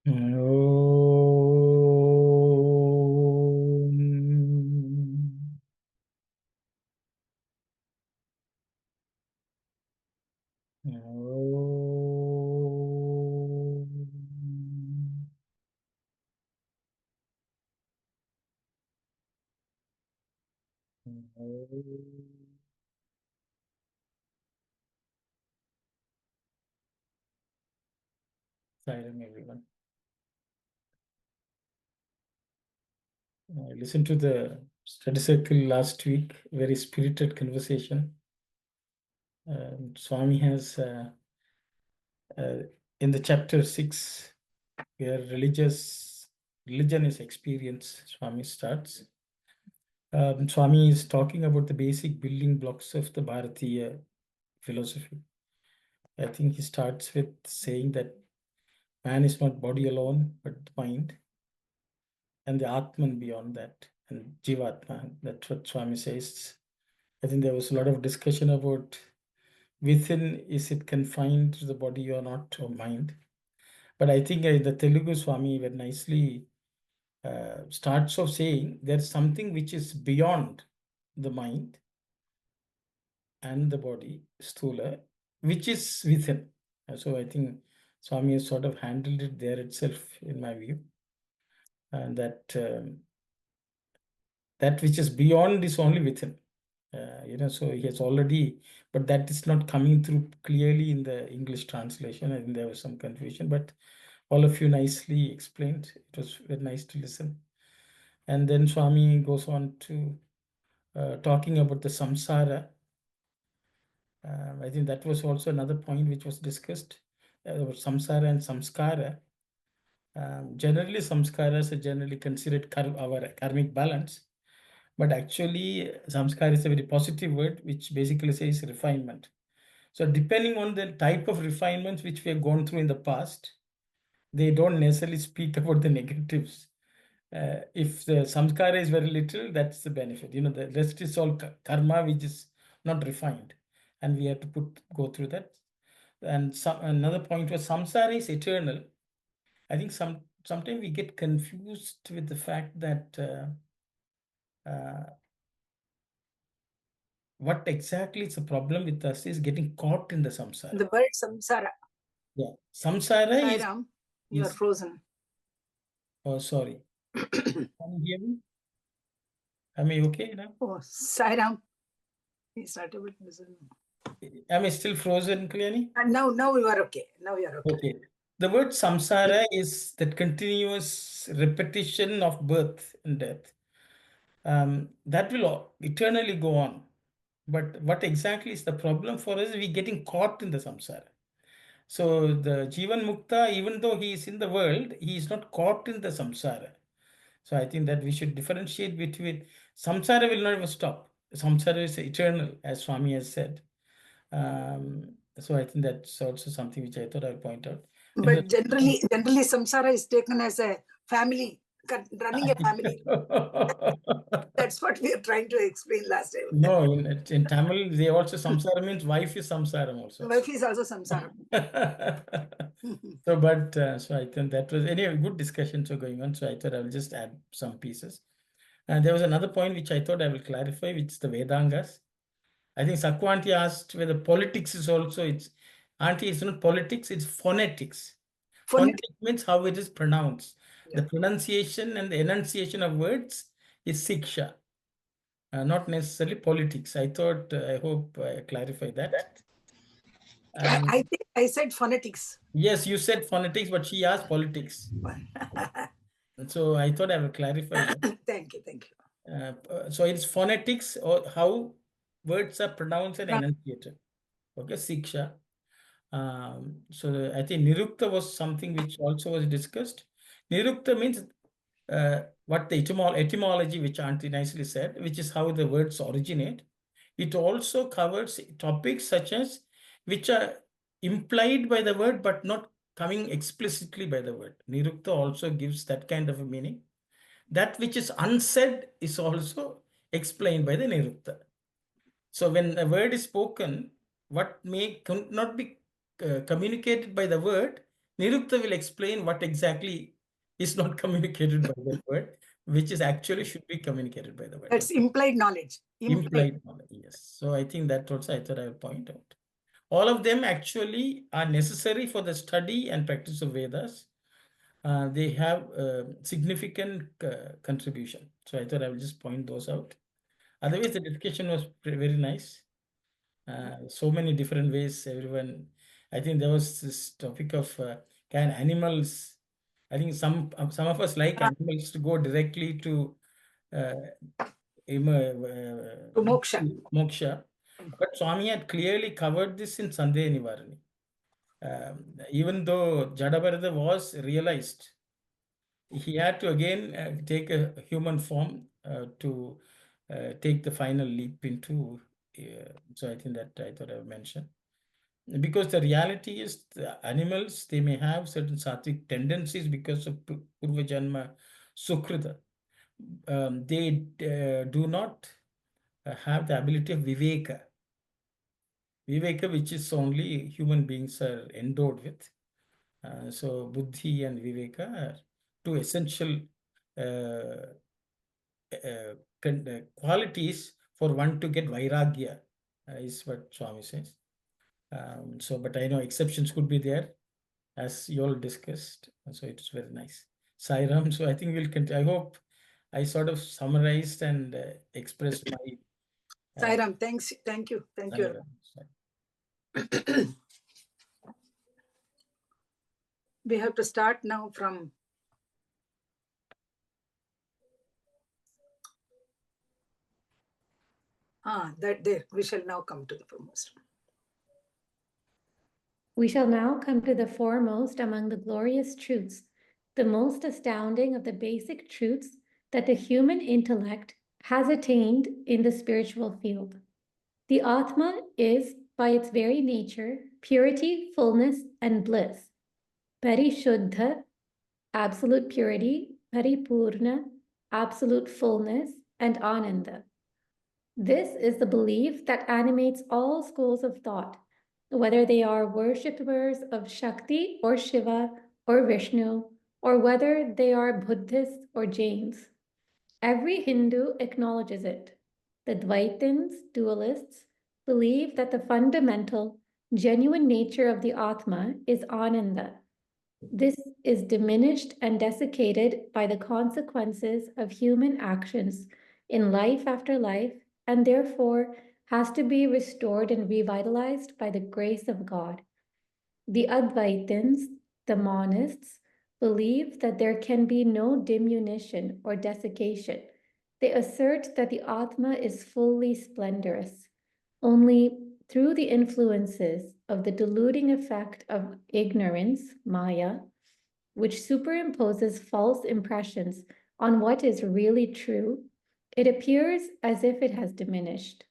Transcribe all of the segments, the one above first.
Om. Om. Silent everyone. I listened to the study circle last week, very spirited conversation. Swami has in the chapter 6, where religion is experience, Swami starts. Swami is talking about the basic building blocks of the Bharatiya philosophy. I think he starts with saying that man is not body alone, but the mind, and the Atman beyond that, and Jivatma. That's what Swami says. I think there was a lot of discussion about within, is it confined to the body or not, or mind. But I think the Telugu Swami very nicely starts off saying there's something which is beyond the mind and the body, sthula, which is within. So I think Swami has sort of handled it there itself, in my view, and that which is beyond is only within. So he has already, but that is not coming through clearly in the English translation. I think there was some confusion, but all of you nicely explained. It was very nice to listen. And then Swami goes on to talking about the samsara. I think that was also another point which was discussed about samsara and samskara. Generally, samskaras are generally considered our karmic balance, but actually, samskara is a very positive word which basically says refinement. So, depending on the type of refinements which we have gone through in the past, they don't necessarily speak about the negatives. If the samskara is very little, that's the benefit. The rest is all karma, which is not refined, and we have to go through that. And another point was samsara is eternal. I think sometimes we get confused with the fact that what exactly is the problem with us is getting caught in the samsara. The word samsara. Yeah, samsara Sai is. Ram, you are frozen. Oh, sorry. Can you hear me? Am I okay now? Oh, Sai Ram. He's not able to listen. Am I still frozen, clearly? And now you are okay. Now you are okay. Okay. The word samsara is that continuous repetition of birth and death. That will eternally go on. But what exactly is the problem for us? We're getting caught in the samsara. So the Jivan Mukta, even though he is in the world, he is not caught in the samsara. So I think that we should differentiate between samsara will never stop. Samsara is eternal, as Swami has said. So I think that's also something which I thought I'd point out. But generally, samsara is taken as a family, running a family. That's what we are trying to explain last time. No, in Tamil, they also samsara means wife is samsaram also. Wife is also samsara. So I think that was anyway good discussions were going on. So I thought I will just add some pieces. And there was another point which I thought I will clarify, which is the Vedangas. I think Sakwanti asked whether politics is also Auntie, it's not politics, it's phonetics. Phonetics means how it is pronounced. Yeah. The pronunciation and the enunciation of words is siksha, not necessarily politics. I hope I clarified that. I think I said phonetics. Yes, you said phonetics, but she asked politics. So I thought I will clarify that. Thank you. So it's phonetics, or how words are pronounced and enunciated. Okay, siksha. So I think nirukta was something which also was discussed. Nirukta means what the etymology, which Auntie nicely said, which is how the words originate. It also covers topics such as which are implied by the word but not coming explicitly by the word. Nirukta also gives that kind of a meaning. That which is unsaid is also explained by the nirukta. So when a word is spoken, what may not be communicated by the word, Nirukta will explain what exactly is not communicated by the word, which is actually should be communicated by the word. That's implied knowledge. Implied knowledge, yes. So I think that also I thought I would point out. All of them actually are necessary for the study and practice of Vedas. They have significant contribution. So I thought I will just point those out. Otherwise, the discussion was very nice. So many different ways. Everyone, I think there was this topic of can animals. I think some of us like animals to go directly to moksha. Moksha. But Swami had clearly covered this in Sandeha Nivarani. Even though Jadabharata was realized, he had to again take a human form to take the final leap into. So I think that I thought I would mention. Because the reality is the animals, they may have certain sattvic tendencies because of Purva Janma Sukrita. They do not have the ability of Viveka. Viveka, which is only human beings are endowed with. So Buddhi and Viveka are two essential qualities for one to get Vairagya, is what Swami says. So, but I know exceptions could be there, as you all discussed. So it was very nice. Sairam, so I think we'll continue. I hope I sort of summarized and expressed my. Sairam, thanks. Thank you. Thank you. We have to start now from. That there. We shall now come to the foremost. We shall now come to the foremost among the glorious truths, the most astounding of the basic truths that the human intellect has attained in the spiritual field. The Atma is, by its very nature, purity, fullness, and bliss. Parishuddha, absolute purity, Paripurna, absolute fullness, and Ananda. This is the belief that animates all schools of thought, whether they are worshippers of Shakti or Shiva or Vishnu, or whether they are Buddhists or Jains. Every Hindu acknowledges it. The Dvaitins, dualists, believe that the fundamental, genuine nature of the Atma is Ananda. This is diminished and desiccated by the consequences of human actions in life after life, and therefore has to be restored and revitalized by the grace of God. The Advaitins, the monists, believe that there can be no diminution or desiccation. They assert that the Atma is fully splendorous. Only through the influences of the deluding effect of ignorance, Maya, which superimposes false impressions on what is really true, it appears as if it has diminished.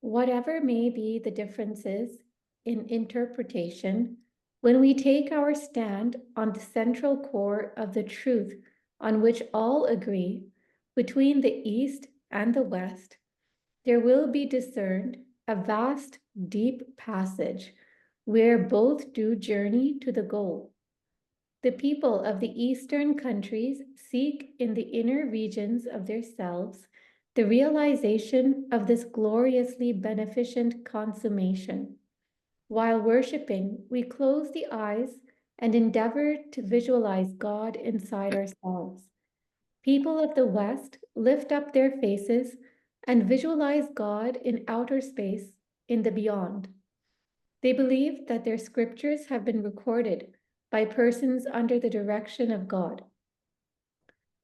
Whatever may be the differences in interpretation, when we take our stand on the central core of the truth on which all agree, between the East and the West, there will be discerned a vast, deep passage where both do journey to the goal. The people of the Eastern countries seek in the inner regions of their selves the realization of this gloriously beneficent consummation. While worshipping, we close the eyes and endeavor to visualize God inside ourselves. People of the West lift up their faces and visualize God in outer space, in the beyond. They believe that their scriptures have been recorded by persons under the direction of God.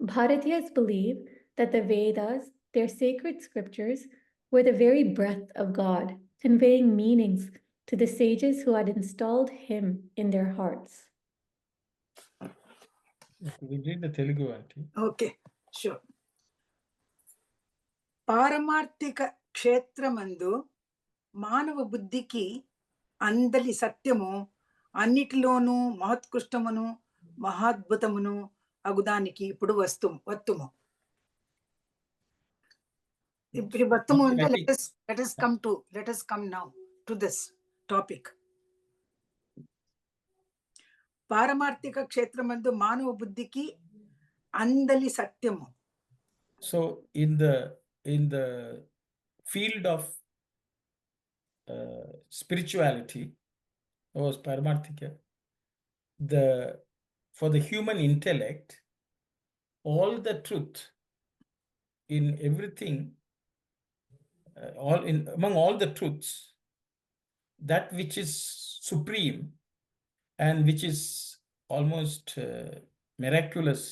Bharatiyas believe that the Vedas, their sacred scriptures, were the very breath of God, conveying meanings to the sages who had installed Him in their hearts. We read the Telugu, auntie. Okay, sure. Paramarthika kshetramandu Manava buddhiki andali satyamo అన్నిటిలోనూ మహోత్కృష్టమును మహాద్భుతమును అగుదానికి ఇప్పుడు వత్తుము. ఇప్పుడు వత్తుము అంటే let us come now to this topic. పారమార్థిక క్షేత్రమందు మానవ బుద్ధికి అందలి సత్యము. So in the field of spirituality or paramarthika, for the human intellect, all the truth in everything, among all the truths, that which is supreme and which is almost miraculous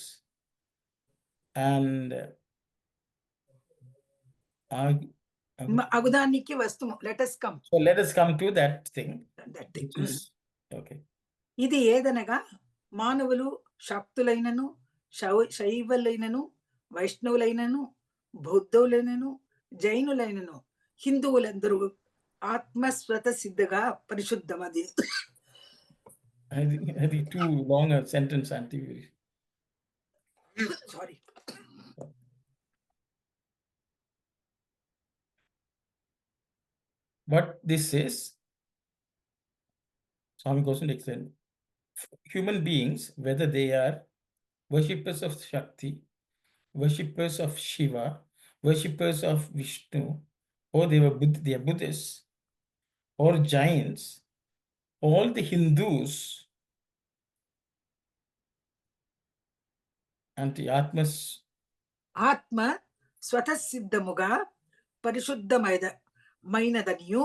and అగుదానికి వస్తుము. Let us come. So let us come to that thing. That thing. Which is, okay. ఇది ఏదనగా మానవులు శాక్తులైనను శైవులైనను వైష్ణవులైనను బౌద్ధులైనను జైనులైనను హిందువులందరూ ఆత్మస్వత సిద్ధగా పరిశుద్ధమది. I think too long a sentence, Auntie. Sorry. What this is, Swami goes on to explain. Human beings, whether they are worshippers of Shakti, worshippers of Shiva, worshippers of Vishnu, or they are Buddhists, or Jains, all the Hindus, Anti-Atmas, ఆత్మ స్వతసిద్ధముగా పరిశుద్ధమైనదనియు.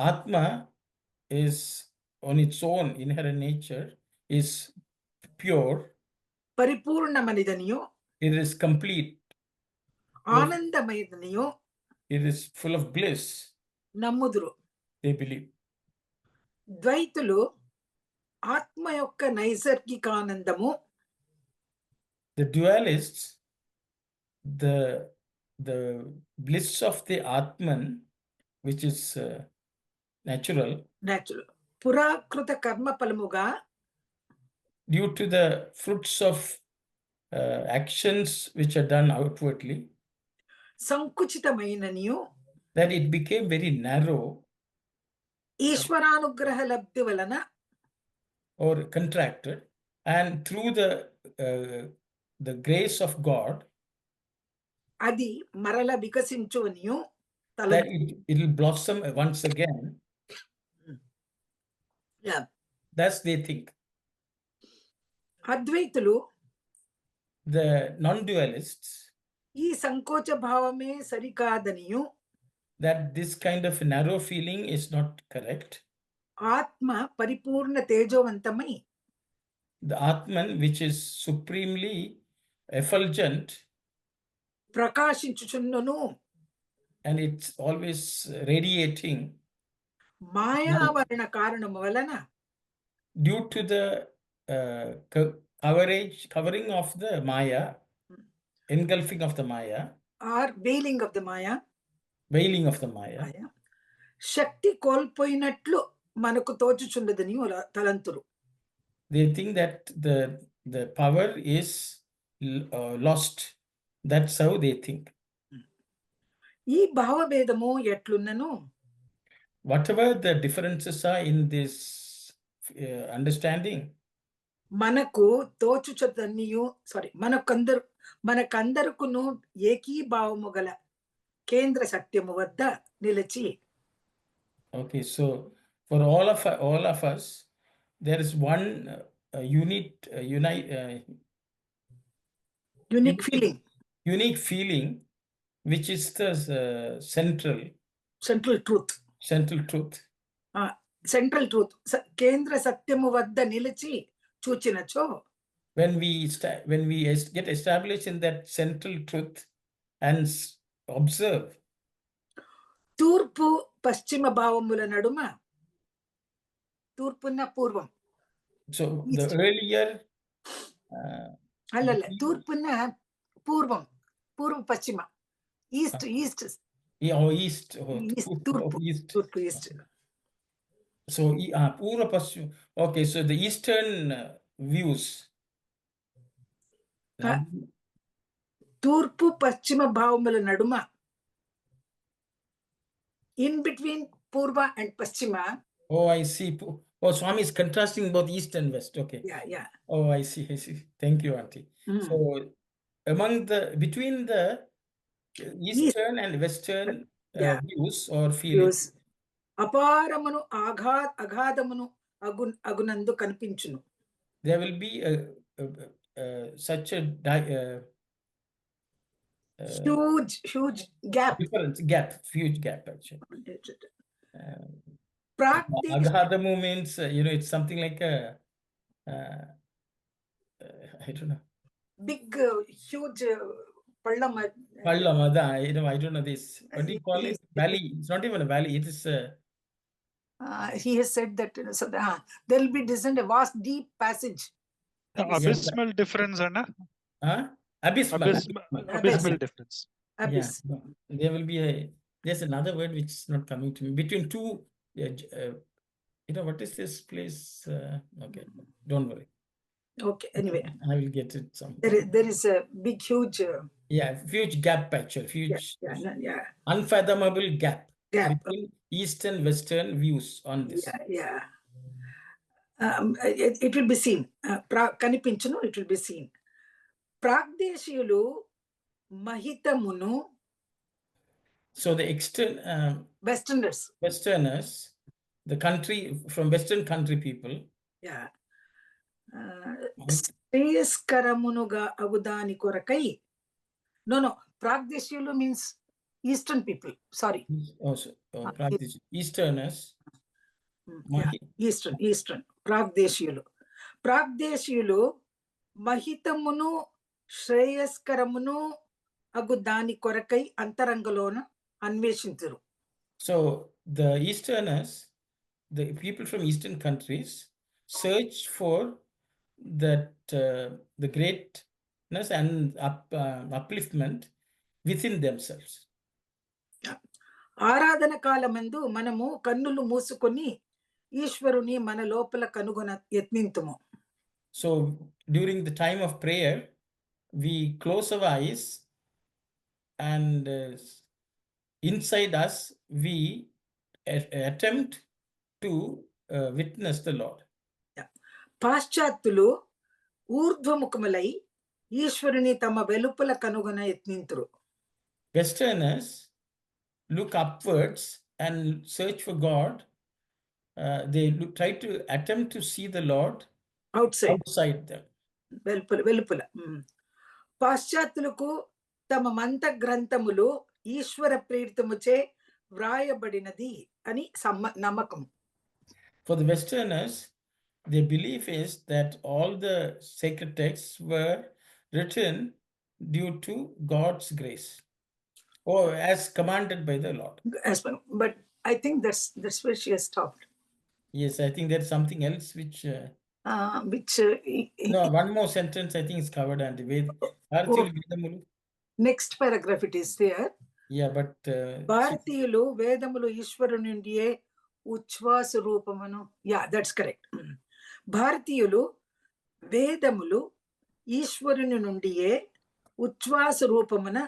Atma is on its own inherent nature is pure. పరిపూర్ణమనిదనియు. It is complete. ఆనందమైనదనియు. It is full of bliss. నమ్ముదురు. They believe. ద్వైతులు ఆత్మ యొక్క నైసర్గికానందము. The dualists, the bliss of the Atman, which is natural, పురాకృత కర్మ ఫలముగా, due to the fruits of actions which are done outwardly, సంకుచితమైననియు. that it became very narrow, ఈశ్వరానుగ్రహ లబ్ధి వలన, or contracted, and through the grace of God, అది మరల వికసించునియు. that it will blossom once again. That's they think. అద్వైతులు, The non-dualists, ఈ సంకోచ భావమే సరికాదనియు. that this kind of narrow feeling is not correct. ఆత్మ పరిపూర్ణ తేజోవంతమై, The Atman, which is supremely effulgent, ప్రకాశించుచున్నను, and it's always radiating, మాయావరణ కారణము వలన, due to the covering of the Maya, engulfing of the Maya, or veiling of the Maya, veiling of the Maya, శక్తి కోల్పోయినట్లు మనకు తోచుచున్నదని తలంతురు. They think that the power is lost. That's how they think. ఈ భావభేదము ఎట్లున్నను, Whatever the differences are in this understanding, మనకు తోచుచున్ననియు మనకందరుకును ఏకీభావము గల కేంద్ర సత్యము వద్ద నిలిచి. okay, so for all of us, there is one unique feeling, which is the central truth. Central truth కేంద్ర సత్యము వద్ద నిలిచి చూచినచో, when we get established in that central truth and observe, తూర్పు పశ్చిమ భావముల నడుమ, తూర్పున పూర్వం, so the earlier అల్లల్ల తూర్పున పూర్వం, పూర్వ పశ్చిమ, ఈస్ట్ తూర్పు east. So Pura Paschima. Okay, so the eastern views. తూర్పు పశ్చిమ భావముల నడుమ, ఇన్ బిట్వీన్ పూర్వ అండ్ పశ్చిమ. Oh, I see. Oh, Swami is contrasting both East and West. Okay. Yeah. Oh, I see. Thank you, Auntie. So, between the Eastern and Western views or feelings, అపారమును అగాధమును అగునందు కనిపించును. there will be such a huge gap. Huge gap actually. Practice. Aghadamu means, it's something like a, I don't know. Big, huge pallam. Pallam, I don't know this. What do you call it? Valley. It's not even a valley. It is he has said that there will be descent a vast deep passage. Abysmal difference, Anna? Abysmal difference. Abyss. Yeah, there will be there's another word which is not coming to me. Between two, what is this place? Okay, don't worry. Okay, anyway. I will get it sometime. There is a big, huge... huge gap actually. Huge, yeah. Unfathomable gap between East and Western views on this. Yeah. It will be seen. Kanipinchunu, it will be seen. Pragdeshiyulu Mahitamunu. So the Westerners, the country from Western country people. Yeah. Shreyeskaramunuga agudani korakai. No. Pragdeshiyulu means Eastern people. Sorry. Easterners. Yeah, Eastern. Pragdeshiyulu Mahitamunu Shreyascaramunu Agudani Korakai Antarangalona Anveshintiru. So the Easterners, the people from Eastern countries, search for that the greatness and upliftment within themselves. Aradhana kalamandu manamu kannulu musukoni Ishvaruni mana lopala kanugona yatnintumu. So during the time of prayer, we close our eyes and inside us we attempt to witness the Lord. Paschatulu ఊర్ధ్వముఖములై ఈశ్వరుని తమ వెలుపల కనుగొన యత్నింతురు. Westerners look upwards and search for God. They try to attempt to see the Lord outside them. వెలుపల. పాశ్చాత్యులకు తమ మంత గ్రంథములు ఈశ్వర ప్రేరితముచే వ్రాయబడినది అని నమ్మకం. For the Westerners, their belief is that all the sacred texts were written due to God's grace or as commanded by the Lord. But I think that's where she has stopped. Yes, I think there's something else which no, one more sentence I think is covered and next paragraph it is there. Yeah, but భారతీయులు వేదములు ఈశ్వరు నుండియే ఉచ్ఛ్వాస రూపమును. Yeah, that's correct. భారతీయులు వేదములు ఈశ్వరుని నుండియే ఉచ్ఛ్వాస రూపమున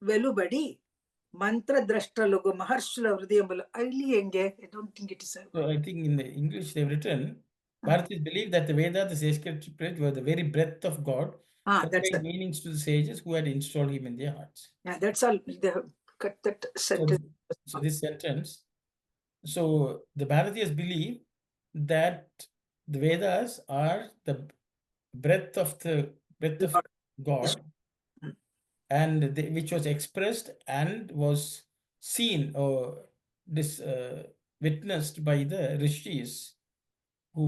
వెలుబడి మంత్రద్రష్టలుగు మహర్షుల హృదయములు. I don't think it is. So I think in the English they've written, Bharatis believe that the Vedas, the sacred scriptures, were the very breath of God, conveying meanings to the sages who had installed him in their hearts. Yeah, that's all. They have cut that sentence. So this sentence. So the Bharatis believe that the Vedas are the breath of God, and which was expressed and was seen or witnessed by the rishis who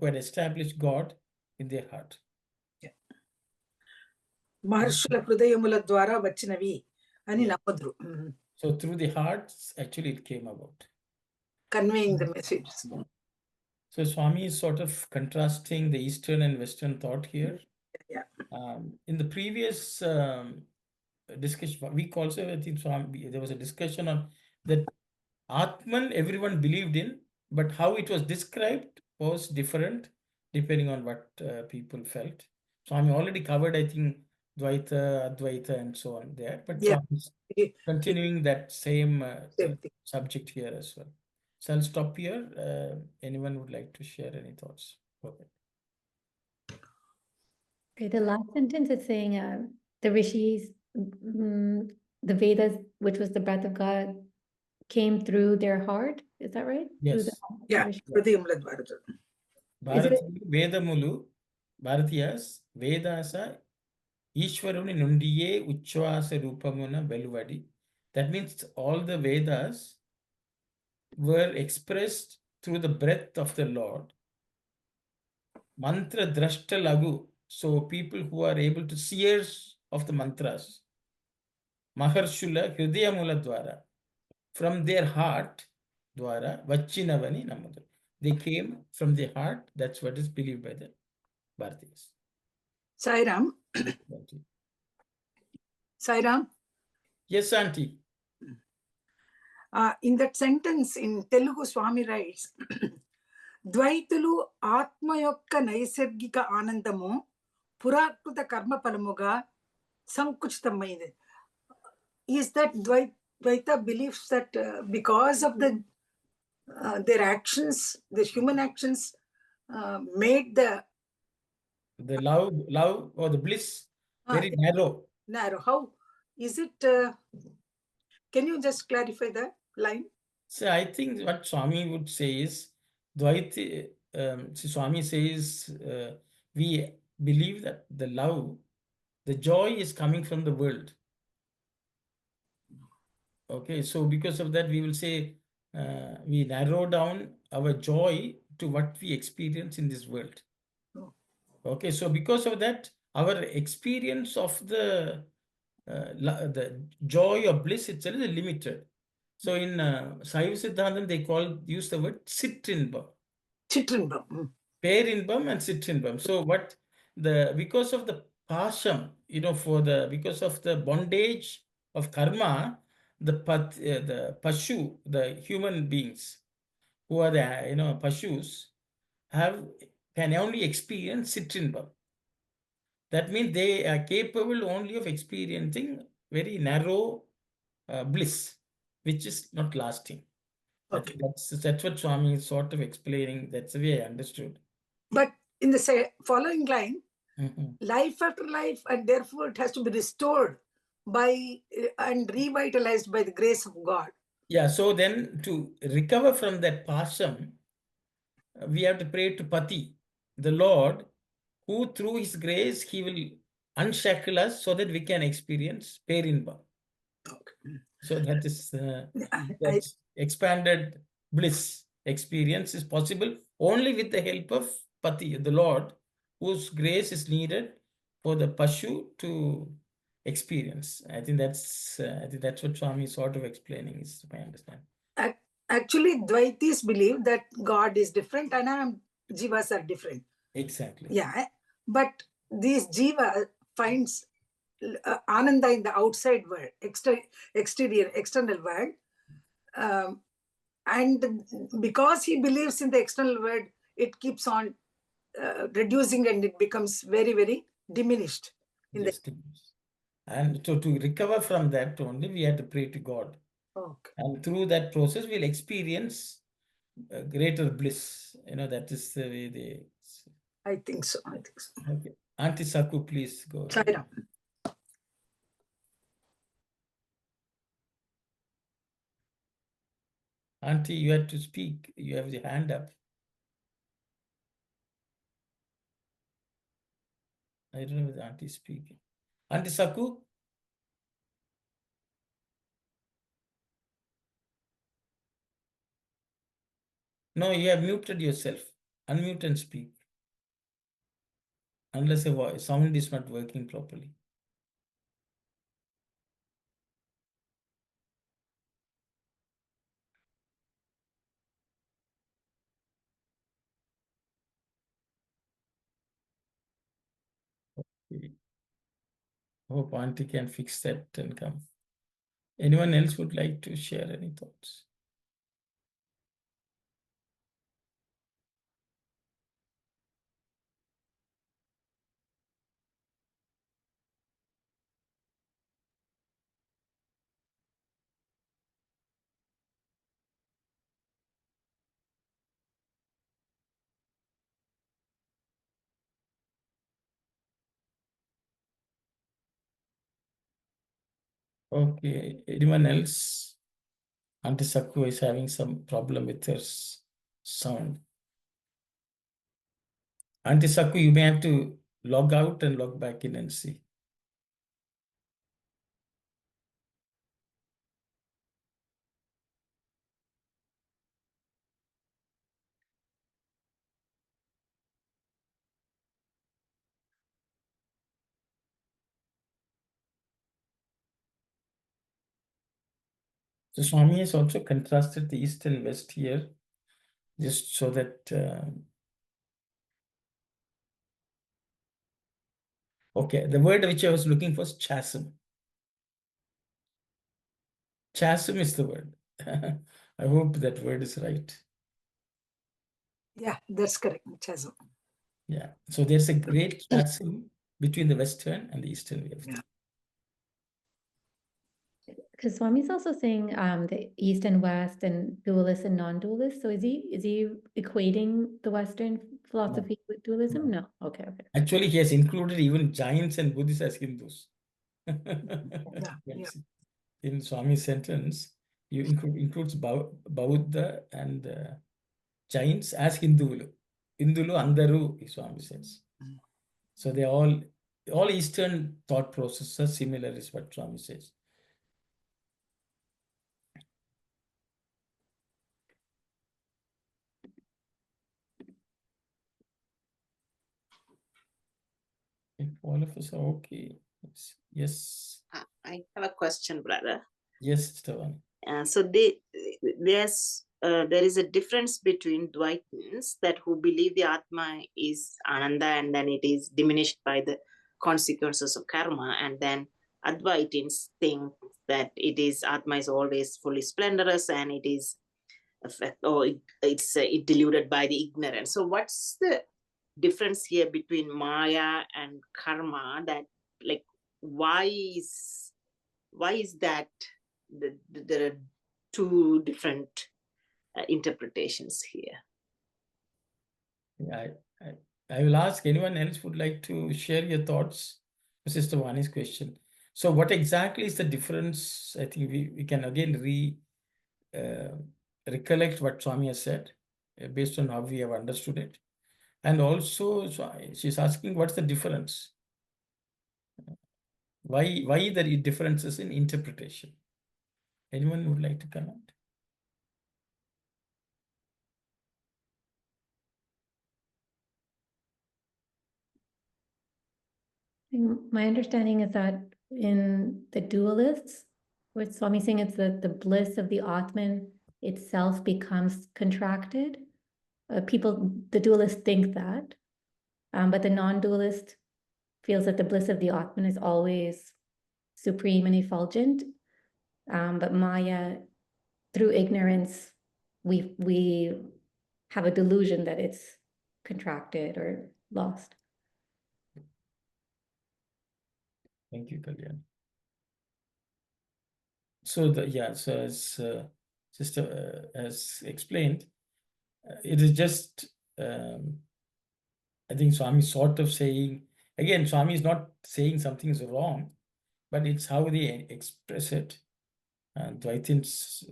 had established God in their heart. మహర్షుల హృదయముల ద్వారా వచ్చినవి అని నమ్మదురు. So through the hearts, actually it came about. Conveying the message. So Swami is sort of contrasting the Eastern and Western thought here. Yeah. In the previous discussion, week also, I think there was a discussion on that Atman everyone believed in, but how it was described was different depending on what people felt. Swami already covered, I think, Dvaita, Advaita, and so on there. But Swami is continuing that same subject here as well. So I'll stop here. Anyone would like to share any thoughts? Okay. Okay, the last sentence is saying the rishis, the Vedas, which was the breath of God, came through their heart. Is that right? Through the Yes. Yeah, rishi. Hridayamula Dvarata. Is it? Vedamulu, Bharatiyas, Vedasa, Ishwaruni Nundiye Uchvasa Rupamuna Veluvadi. That means all the Vedas were expressed through the breath of the Lord. Mantra Drashta Lagu. So people who are able to seers of the mantras. Maharshula Hridayamula Dwara. From their heart, Dwara, Vachinavani Namadu. They came from the heart. That's what is believed by the Bharatiyas. Sairam. Sairam. Yes, Auntie. In that sentence in Telugu, Swami writes, ద్వైతులు ఆత్మ యొక్క నైసర్గిక ఆనందము పురాకృత కర్మ ఫలముగా సంకుచితమైనది. Is that Dvaita believes that because of their actions, the human actions made The love or the bliss very narrow. Narrow. How is it? Can you just clarify that line? So I think what Swami would say is, Dvaiti, Swami says, we believe that the love, the joy is coming from the world. Okay, so because of that, we will say we narrow down our joy to what we experience in this world. Okay, so because of that, our experience of the joy or bliss itself is limited. So in Saiva Siddhantam, they use the word Sitrinbam. Chitrinbam. Perinbam and Sitrinbam. So because of the pasham, because of the bondage of karma, the pashu, the human beings who are the pashus can only experience Sitrinbam. That means they are capable only of experiencing very narrow bliss, which is not lasting. Okay. That's what Swami is sort of explaining. That's the way I understood. But in the following line, life after life, and therefore it has to be restored and revitalized by the grace of God. Yeah, so then to recover from that passion, we have to pray to Pati, the Lord, who through his grace, he will unshackle us so that we can experience Perinba. Okay. So that is that expanded bliss experience is possible only with the help of Pati, the Lord, whose grace is needed for the Pashu to experience. I think that's what Swami is sort of explaining, is my understanding. Actually, Dvaitis believe that God is different and Jivas are different. Exactly. Yeah, but this Jiva finds Ananda in the outside world, external world. And because he believes in the external world, it keeps on reducing and it becomes very, very diminished. And so to recover from that only, we have to pray to God. Okay. And through that process, we'll experience greater bliss. That is the way they... I think so. Okay. Auntie Saku, please go ahead. Auntie, you have to speak. You have the hand up. I don't know whether Auntie is speaking. Auntie Saku? No, you have muted yourself. Unmute and speak. Unless a sound is not working properly. Okay. Hope Auntie can fix that and come. Anyone else would like to share any thoughts? Okay, anyone else? Auntie Sakku is having some problem with her sound. Auntie Sakku, you may have to log out and log back in and see. So Swami has also contrasted the East and West here, just so that okay, the word which I was looking for is chasm. Chasm is the word. I hope that word is right. Yeah, that's correct. Chasm. Yeah. So there's a great chasm between the Western and the Eastern way of thinking. Because Swami's also saying the East and West and dualist and non-dualist. So is he equating the Western philosophy with dualism? No. Okay. Actually, he has included even Jains and Buddhists as Hindus. Yeah. In Swami's sentence, you includes Bauddha and Jains as Hindulu. Hindulu Andaru, Swami says. So they all Eastern thought processes are similar, is what Swami says. If all of us are okay. Yes. I have a question, brother. Yes, Stevan. So there is a difference between Dvaitins that who believe the Atma is Ananda and then it is diminished by the consequences of karma, and then Advaitins think that Atma is always fully splendorous and it is it's deluded by the ignorance. So what's the difference here between Maya and karma? That like why is that there are two different interpretations here? Yeah, I will ask anyone else would like to share your thoughts, Sister Vani's question. So what exactly is the difference? I think we can again recollect what Swami has said based on how we have understood it. And also she's asking what's the difference? Why the differences in interpretation? Anyone would like to comment? My understanding is that in the dualists, what Swami's saying is that the bliss of the Atman itself becomes contracted. The dualists think that, but the non-dualist feels that the bliss of the Atman is always supreme and effulgent. But Maya, through ignorance, we have a delusion that it's contracted or lost. Thank you, Kalyan. So so as Sister has explained, it is just I think Swami is sort of saying, again, Swami is not saying something is wrong, but it's how they express it. And Dvaitins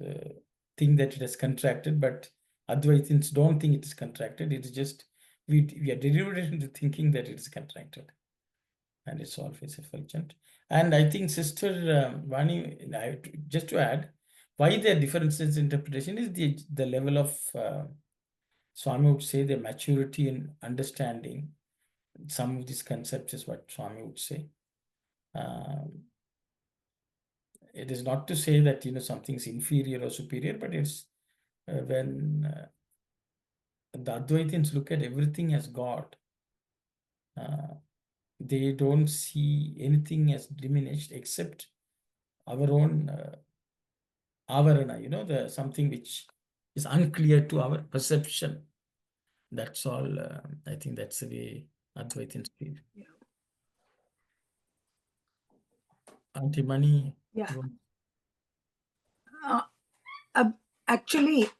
think that it has contracted, but Advaitins don't think it is contracted. It is just, we are deluded into thinking that it is contracted. And it's always effulgent. And I think Sister Vani, just to add, why there are differences in interpretation is the level of, Swami would say, the maturity in understanding some of these concepts is what Swami would say. It is not to say that something is inferior or superior, but it's when the Advaitins look at everything as God, they don't see anything as diminished except our own avarana, the something which is unclear to our perception. That's all. I think that's the way Advaitins feel. Yeah. Auntie Mani. Yeah. Actually,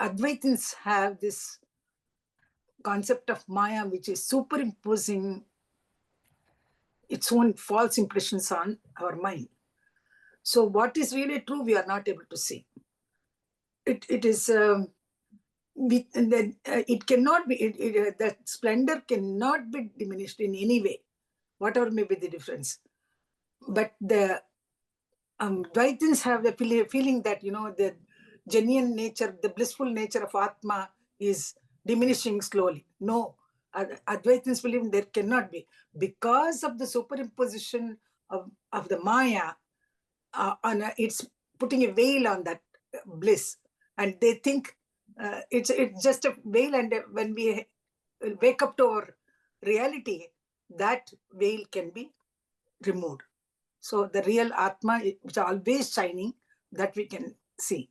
Advaitins have this concept of Maya, which is superimposing its own false impressions on our mind. So what is really true, we are not able to see. It is, it cannot be, that splendor cannot be diminished in any way, whatever may be the difference. But the Dvaitins have the feeling that, the genuine nature, the blissful nature of Atma is diminishing slowly. No, Advaitins believe there cannot be. Because of the superimposition of the Maya, it's putting a veil on that bliss. And they think it's just a veil, and when we wake up to our reality, that veil can be removed. So the real Atma, which is always shining, that we can see.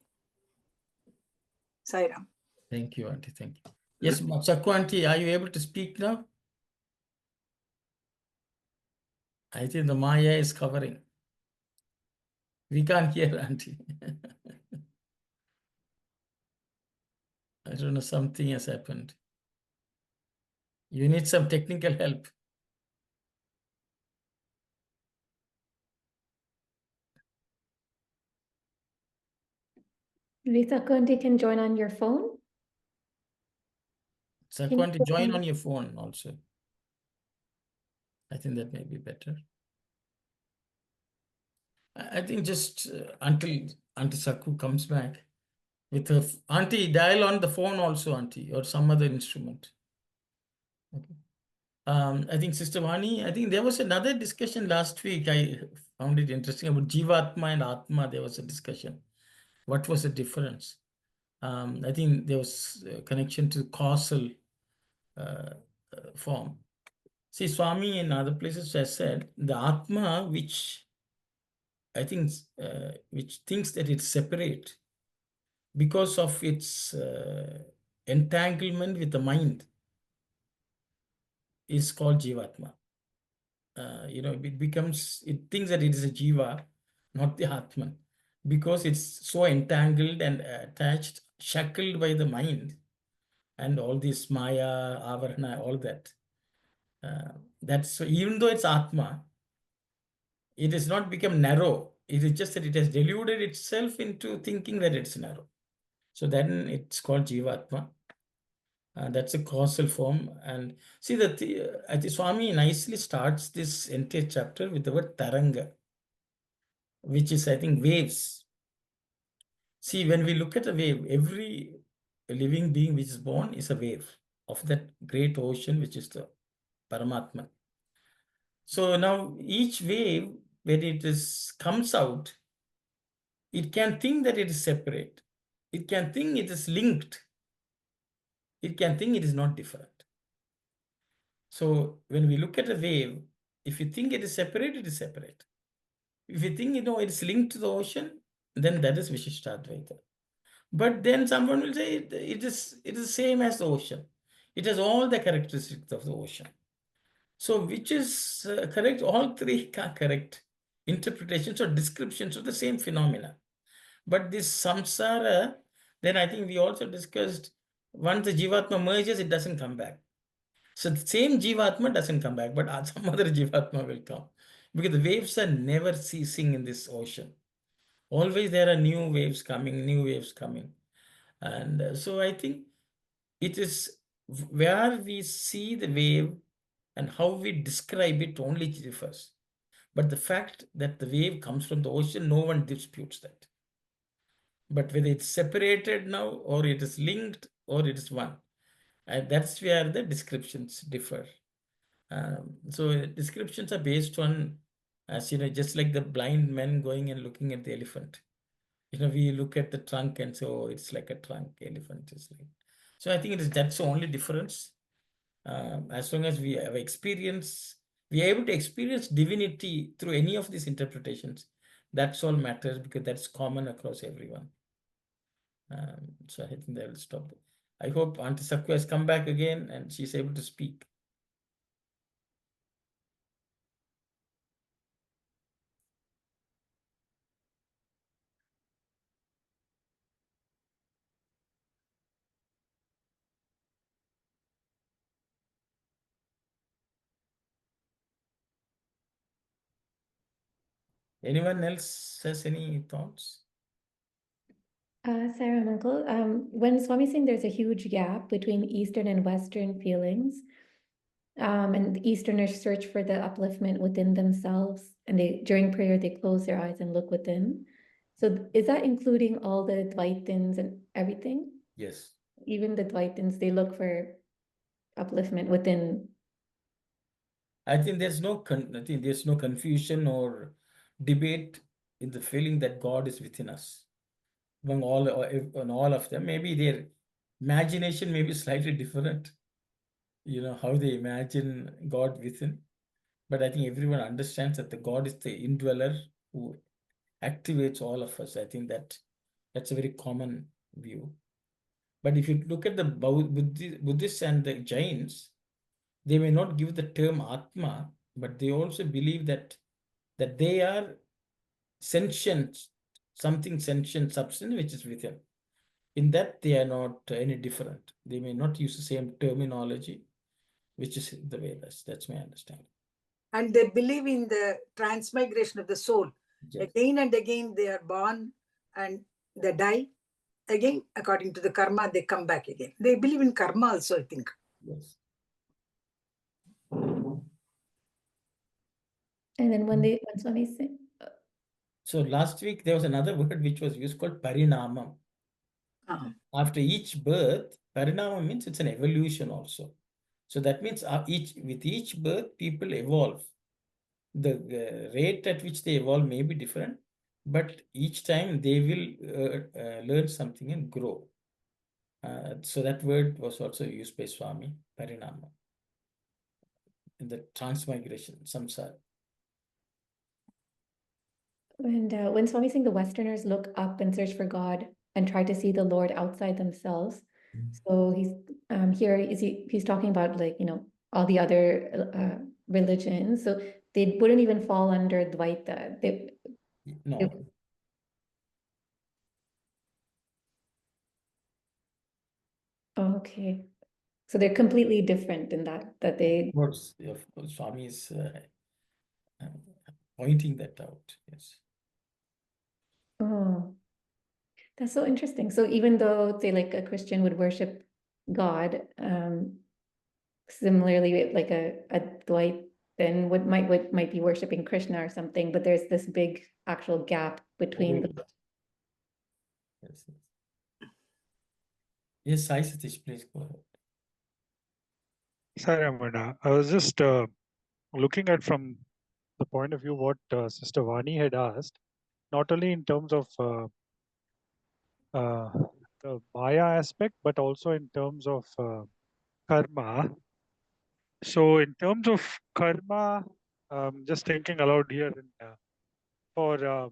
Sai Ram. Thank you, Auntie. Thank you. Yes, Sakku Auntie, are you able to speak now? I think the Maya is covering. We can't hear, Auntie. I don't know, something has happened. You need some technical help. Sakku Auntie can join on your phone. Sakku Auntie, join on your phone also. I think that may be better. I think just until Auntie Sakku comes back with her. Auntie, dial on the phone also, Auntie, or some other instrument. Okay. I think Sister Vani, I think there was another discussion last week. I found it interesting about Jivatma and Atma. There was a discussion. What was the difference? I think there was a connection to causal form. See, Swami in other places has said the Atma, which I think, which thinks that it's separate because of its entanglement with the mind, is called Jivatma. It thinks that it is a Jiva, not the Atman, because it's so entangled and attached, shackled by the mind and all this Maya, Avarana, all that. That's so even though it's Atma, it has not become narrow. It is just that it has deluded itself into thinking that it's narrow. So then it's called Jivatma. That's a causal form. And see that I think Swami nicely starts this entire chapter with the word Taranga, which is, I think, waves. See, when we look at a wave, every living being which is born is a wave of that great ocean, which is the Paramatma. So now each wave, when it comes out, it can think that it is separate. It can think it is linked. It can think it is not different. So when we look at a wave, if you think it is separate, it is separate. If you think, it's linked to the ocean, then that is Vishishtadvaita. But then someone will say it is the same as the ocean. It has all the characteristics of the ocean. So which is correct? All three are correct interpretations or descriptions of the same phenomena. But this samsara, then I think we also discussed, once the Jivatma merges, it doesn't come back. So the same Jivatma doesn't come back, but some other Jivatma will come. Because the waves are never ceasing in this ocean. Always there are new waves coming. And so I think it is where we see the wave and how we describe it only differs. But the fact that the wave comes from the ocean, no one disputes that. But whether it's separated now, or it is linked, or it is one, and that's where the descriptions differ. So descriptions are based on, as just like the blind men going and looking at the elephant. We look at the trunk and say, oh, it's like a trunk, elephant is like. So I think that's the only difference. As long as we have experience, we are able to experience divinity through any of these interpretations. That's all matters, because that's common across everyone. So I think that will stop. I hope Auntie Sakku has come back again and she's able to speak. Anyone else has any thoughts? Sarah and Uncle, when Swami saying there's a huge gap between Eastern and Western feelings, and the Easterners search for the upliftment within themselves, and during prayer they close their eyes and look within. So is that including all the Dvaitins and everything? Yes. Even the Dvaitins, they look for upliftment within. I think there's no confusion or debate in the feeling that God is within us. Among all of them, maybe their imagination may be slightly different. How they imagine God within. But I think everyone understands that the God is the indweller who activates all of us. I think that's a very common view. But if you look at the Buddhists and the Jains, they may not give the term Atma, but they also believe that they are sentient, something sentient substance which is within. In that, they are not any different. They may not use the same terminology, which is the Vedas. That's my understanding. And they believe in the transmigration of the soul. Yes. Again and again, they are born and they die. Again, according to the karma, they come back again. They believe in karma also, I think. Yes. And then when Swami say, So last week there was another word which was used called parinamam. After each birth, parinamam means it's an evolution also. So that means with each birth, people evolve. The rate at which they evolve may be different, but each time they will learn something and grow. So that word was also used by Swami, parinama, in the transmigration, samsara. and when Swami saying the Westerners look up and search for God and try to see the Lord outside themselves. So he's he's talking about all the other religions. So they wouldn't even fall under Dvaita. No. Okay. So they're completely different in that they. Of course, Swami is pointing that out. Yes. Oh, that's so interesting. So even though, say, like a Christian would worship God, similarly, like a Dwight then might be worshiping Krishna or something, but there's this big actual gap between the. Yes. Yes, Sai Satish, please go ahead. Sorry, Amanda. I was just looking at from the point of view what Sister Vani had asked, not only in terms of the Maya aspect, but also in terms of karma. So, in terms of karma, just thinking aloud here, for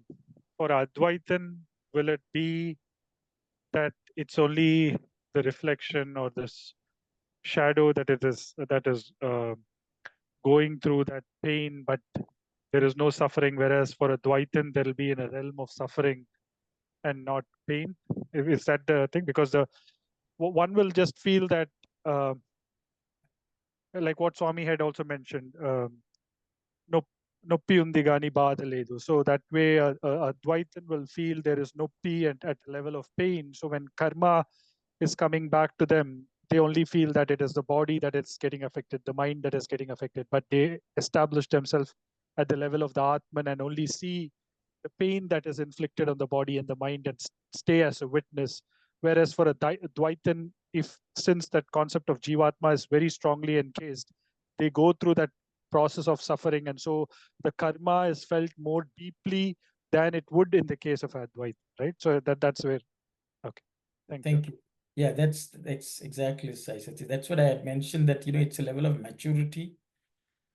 Advaitin, will it be that it's only the reflection or this shadow that is going through that pain, but there is no suffering, whereas for a Dvaitin there will be in a realm of suffering and not pain? Is that the thing? Because one will just feel that like what Swami had also mentioned, noppi undi gani baadha ledu. So that way a Dvaitin will feel there is noppi at the level of pain. So when karma is coming back to them, they only feel that it is the body that is getting affected, the mind that is getting affected, but they establish themselves at the level of the Atman and only see the pain that is inflicted on the body and the mind and stay as a witness. Whereas for a Dvaitin, since that concept of Jivatma is very strongly encased, they go through that process of suffering, and so the karma is felt more deeply than it would in the case of Advaita, right? So that's where. Okay, thank you. Yeah, that's exactly Sai Sati. That's what I had mentioned, that it's a level of maturity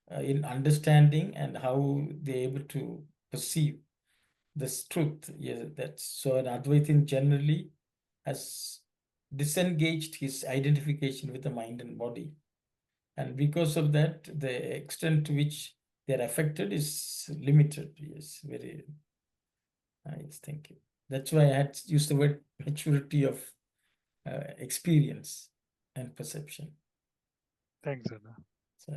in understanding and how they're able to perceive this truth. Yeah, that's so. An Advaitin generally has disengaged his identification with the mind and body, and because of that, the extent to which they're affected is limited. Yes, very nice. Thank you. That's why I had used the word maturity of experience and perception. Thanks, Anna. So,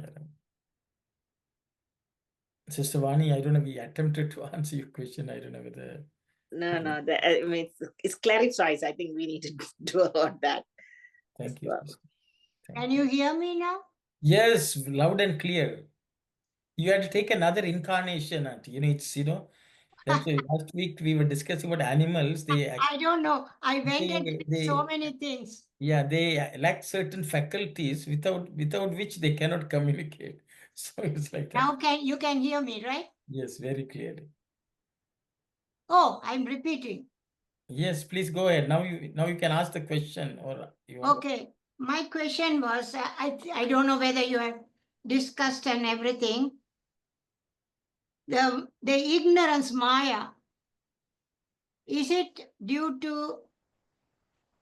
Sister Vani, I don't know, we attempted to answer your question. I don't know whether... No, I mean, it's clarifies. I think we need to do about that. Thank you, well. sister. Thank Can you hear me now? Yes, loud and clear. You had to take another incarnation, Auntie. It's, that's why last week we were discussing about animals. I don't know. I went and They- did so many things. Yeah, they lack certain faculties without which they cannot communicate. So it's like that. Now you can hear me, right? Yes, very clearly. Oh, I'm repeating. Yes, please go ahead. Now you can ask the question, or you want Okay. My question was, I don't know whether you have discussed and everything. The ignorance, Maya, is it due to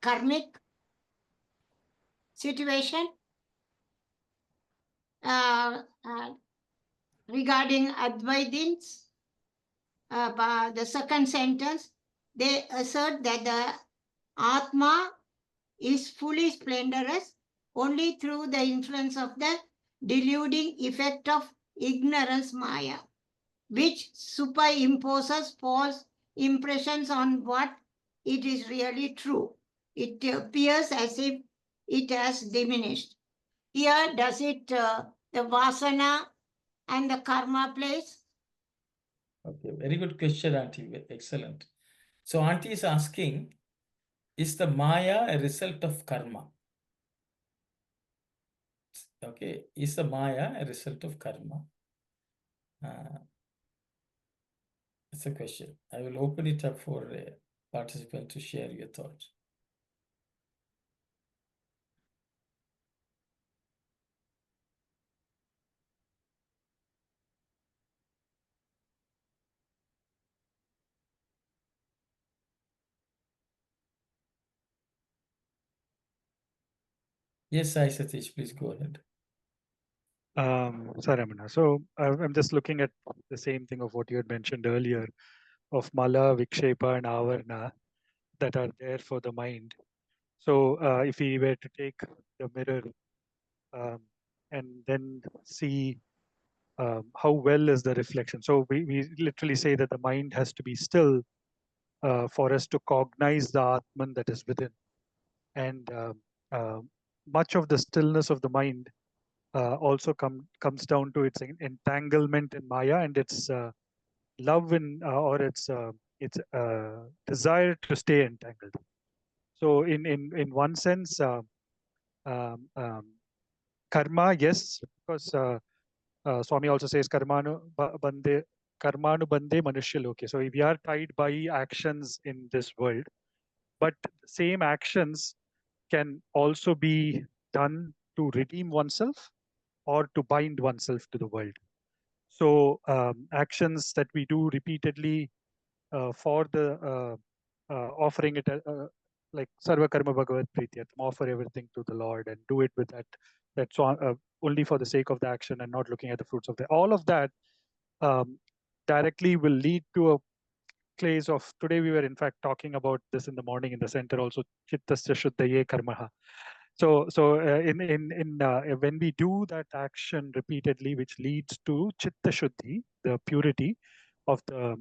karmic situation? Regarding Advaitins, the second sentence, they assert that the Atma is fully splendorous only through the influence of the deluding effect of ignorance Maya, which superimposes false impressions on what it is really true. It appears as if it has diminished. Here, does it, the vasana and the karma place? Okay, very good question, Auntie. Excellent. So Auntie is asking, is the Maya a result of karma? Okay, is the Maya a result of karma? That's a question. I will open it up for participants to share your thoughts. Yes, Sai Satish, please go ahead. Sorry, Ramana. So I'm just looking at the same thing of what you had mentioned earlier of Mala, Vikshepa, and Avarna that are there for the mind. So if we were to take the mirror and then see how well is the reflection. So we literally say that the mind has to be still for us to cognize the Atman that is within. And much of the stillness of the mind also comes down to its entanglement in Maya and its love in or its desire to stay entangled. So in one sense, karma, yes, because Swami also says karmanu bande manushya loke. So if we are tied by actions in this world, but same actions can also be done to redeem oneself or to bind oneself to the world. So actions that we do repeatedly for the offering it like Sarva Karma Bhagavat Prithyatam, offer everything to the Lord and do it with that's only for the sake of the action and not looking at the fruits of the. All of that directly will lead to a place of, today we were in fact talking about this in the morning in the center also, Chittasya Shuddhaye Karmaha. So when we do that action repeatedly, which leads to Chitta Shuddhi, the purity of the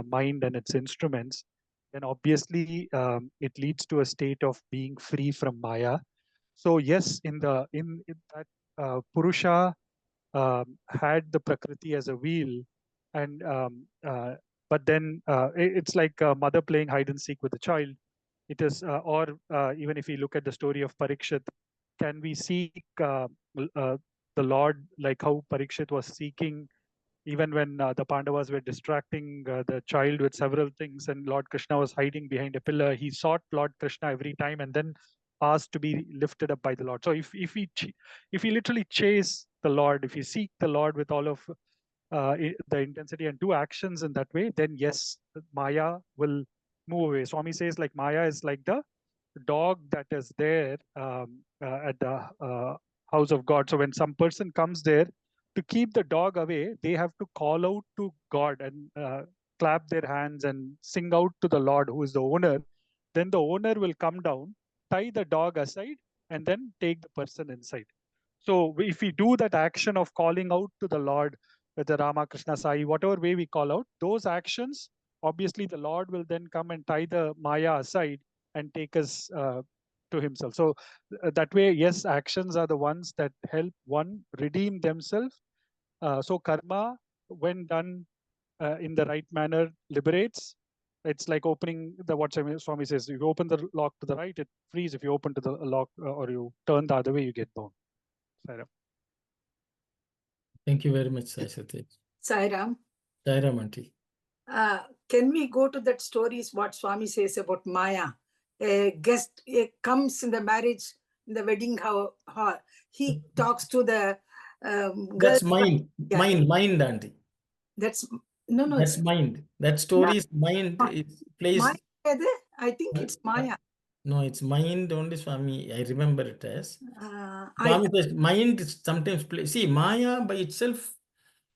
mind and its instruments, then obviously it leads to a state of being free from Maya. So yes, in that Purusha had the Prakriti as a wheel, and but then it's like a mother playing hide and seek with a child. It is, or even if we look at the story of Parikshit, can we seek the Lord like how Parikshit was seeking, even when the Pandavas were distracting the child with several things, and Lord Krishna was hiding behind a pillar. He sought Lord Krishna every time, and then asked to be lifted up by the Lord. So if we literally chase the Lord, if we seek the Lord with all of the intensity and do actions in that way, then yes, Maya will move away. Swami says like Maya is like the dog that is there at the house of God. So when some person comes there, to keep the dog away, they have to call out to God and clap their hands and sing out to the Lord, who is the owner. Then the owner will come down, tie the dog aside, and then take the person inside. So if we do that action of calling out to the Lord whether Rama, Krishna, Sai, whatever way we call out, those actions, obviously the Lord will then come and tie the Maya aside and take us to himself. So that way, yes, actions are the ones that help one redeem themselves. So karma, when done in the right manner, liberates. It's like opening the, what Swami says, if you open the lock to the right, it frees. If you open to the lock or you turn the other way, you get bound. Sairam. Thank you very much, Sai Satya. Sairam, Sairam Aunty. can we go to that stories what Swami says about Maya? A guest comes in the marriage, in the wedding hall. He talks to the girl. That's mind. Yeah. Mind, Aunty. That's no. That's It's mind. That story is mind. It plays. Maya. I think it's Maya. No, it's mind only, Swami. I remember it as. I Swami says mind is sometimes play. See, Maya by itself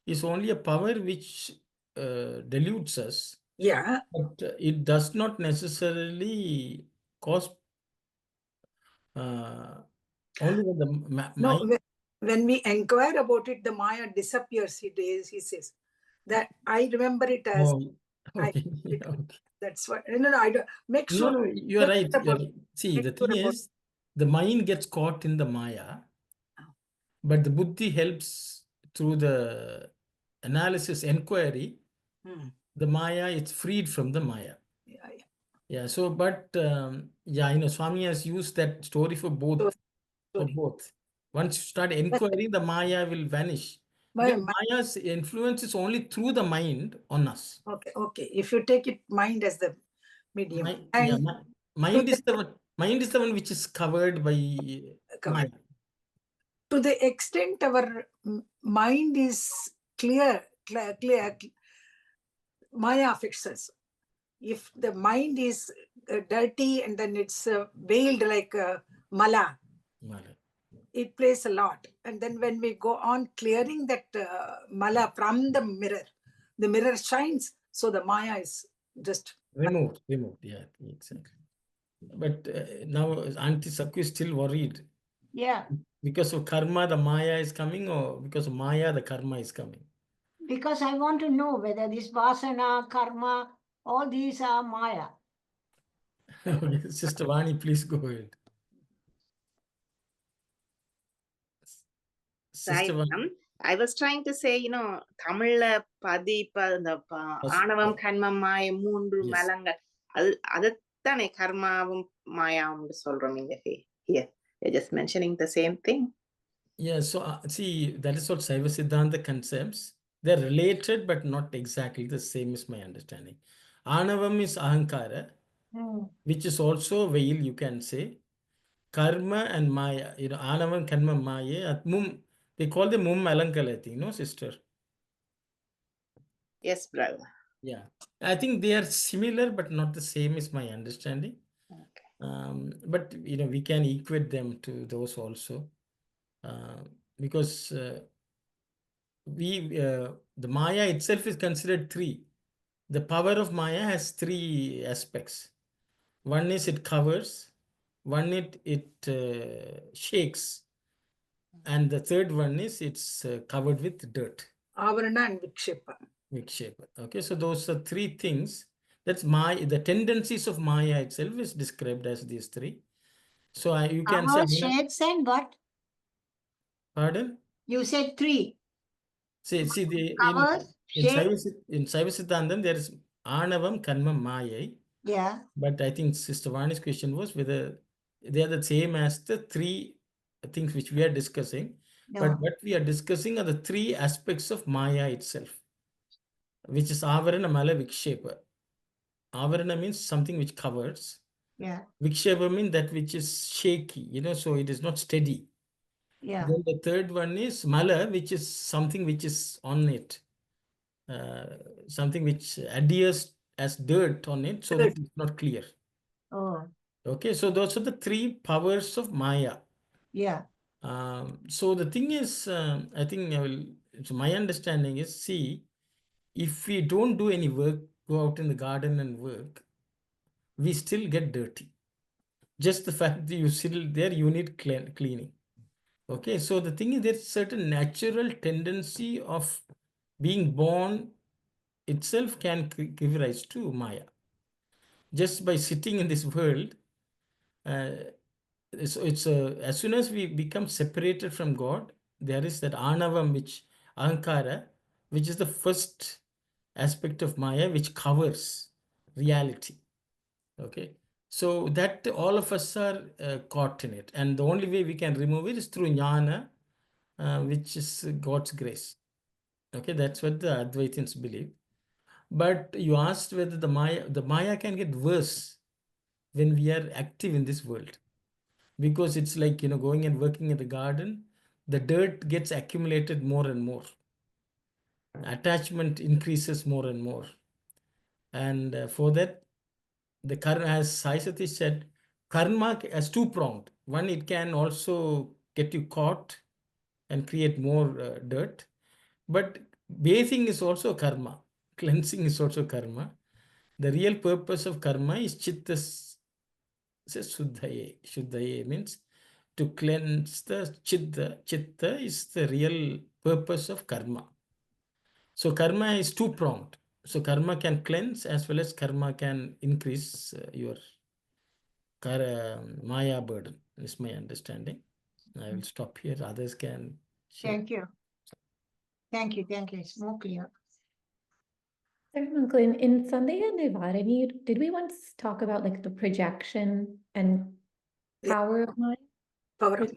is only a power which deludes us. yeah. But it does not necessarily cause only when the No, mind. when we inquire about it, the Maya disappears. He says that I remember it as. Oh, okay. Okay. That's what. No, I don't make sure. No, you're right. You're right. See, the thing is, the mind gets caught in the Maya, but the buddhi helps through the analysis, inquiry. The Maya, it's freed from the Maya. Yeah. So, but Swami has used that story for both. For both. Once you start inquiring, the Maya will vanish. Because Maya's influence is only through the mind on us. Okay. If you take it mind as the medium, mind is the one which is covered by Maya. To the extent our mind is clear, Maya affects us. If the mind is dirty and then it's veiled like mala, it plays a lot. And then when we go on clearing that mala from the mirror shines, so the Maya is just removed. Yeah, exactly. But now Auntie Sakku is still worried. Yeah. Because of karma, the Maya is coming, or because of Maya, the karma is coming? Because I want to know whether this vasana, karma, all these are Maya. Sister Vani, please go ahead. Sister Vani. I was trying to say, Tamil the Anavam Kanmamai Mundu Malanga Adatane Karma Maya here. You're just mentioning the same thing. Yeah, so see, that is what Saiva Siddhanta concepts. They're related, but not exactly the same, is my understanding. Anavam is Ahankara, which is also veil, you can say. Karma and Maya, Anavam, Karma, Maya, they call them Alankala, I think, no, sister? Yes, brother. Yeah, I think they are similar, but not the same, is my understanding. Okay. But, we can equate them to those also. Because the Maya itself is considered three. The power of Maya has three aspects. One is it covers, one it shakes, and the third one is it's covered with dirt. Avarana and Vikshepa. Vikshepa. Okay, so those are three things. That's Maya. The tendencies of Maya itself is described as these three. So you can say. Shapes and what? Pardon? You said three. See in Saiva Siddhantam there is Anavam, Karma, Maya. Yeah. But I think Sister Vani's question was whether they are the same as the three things which we are discussing. No. But what we are discussing are the three aspects of Maya itself, which is Avarana, Mala, Vikshepa. Avarana means something which covers. Yeah. Vikshepa means that which is shaky, so it is not steady. Yeah. Then the third one is Mala, which is something which is on it. Something which adheres as dirt on it so that it's not clear. Oh. Okay, so those are the three powers of Maya. Yeah. So the thing is, I think my understanding is, see, if we don't do any work, go out in the garden and work, we still get dirty. Just the fact that you still there, you need cleaning. Okay, so the thing is, there's certain natural tendency of being born itself can give rise to Maya. Just by sitting in this world, it's as soon as we become separated from God, there is that anavam, which ankara, which is the first aspect of Maya, which covers reality. Okay, so that all of us are caught in it, and the only way we can remove it is through jnana, which is God's grace. Okay, that's what the Advaitins believe. But you asked whether the Maya can get worse when we are active in this world, because it's like, going and working in the garden, the dirt gets accumulated more and more. Attachment increases more and more. And for that, the karma, as Sai Sati said, karma as two-pronged. One, it can also get you caught and create more dirt. But bathing is also karma. Cleansing is also karma. The real purpose of karma is chitta suddhaye. Shuddhaye means to cleanse the chitta. Chitta is the real purpose of karma. So karma is two-pronged. So karma can cleanse as well as karma can increase your Maya burden, is my understanding. I will stop here. Others can share. Thank you. Thank you. Thank you. It's more clear. Uncle, in Sandhya Nivarani, did we once talk about like the projection and power of mind? Power of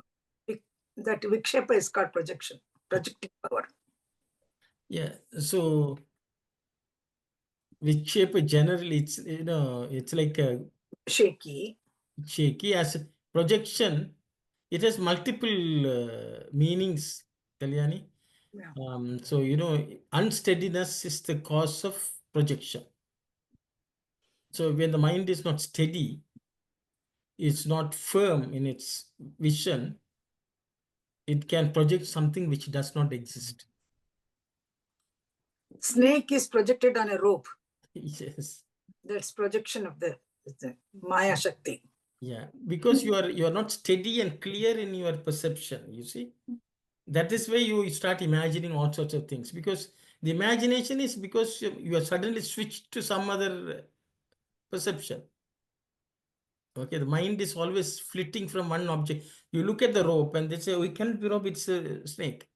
that vikshepa is called projection, projecting power. Yeah, so vikshepa generally, it's like a shaky as a projection. It has multiple meanings, Kalyani. Yeah. So, unsteadiness is the cause of projection. So when the mind is not steady, it's not firm in its vision, it can project something which does not exist. Snake is projected on a rope. Yes. That's projection of the Maya Shakti. Yeah, because you are not steady and clear in your perception, you see. That is why you start imagining all sorts of things, because the imagination is because you are suddenly switched to some other perception. Okay, the mind is always flitting from one object. You look at the rope and they say, we cannot be rope, it's a snake.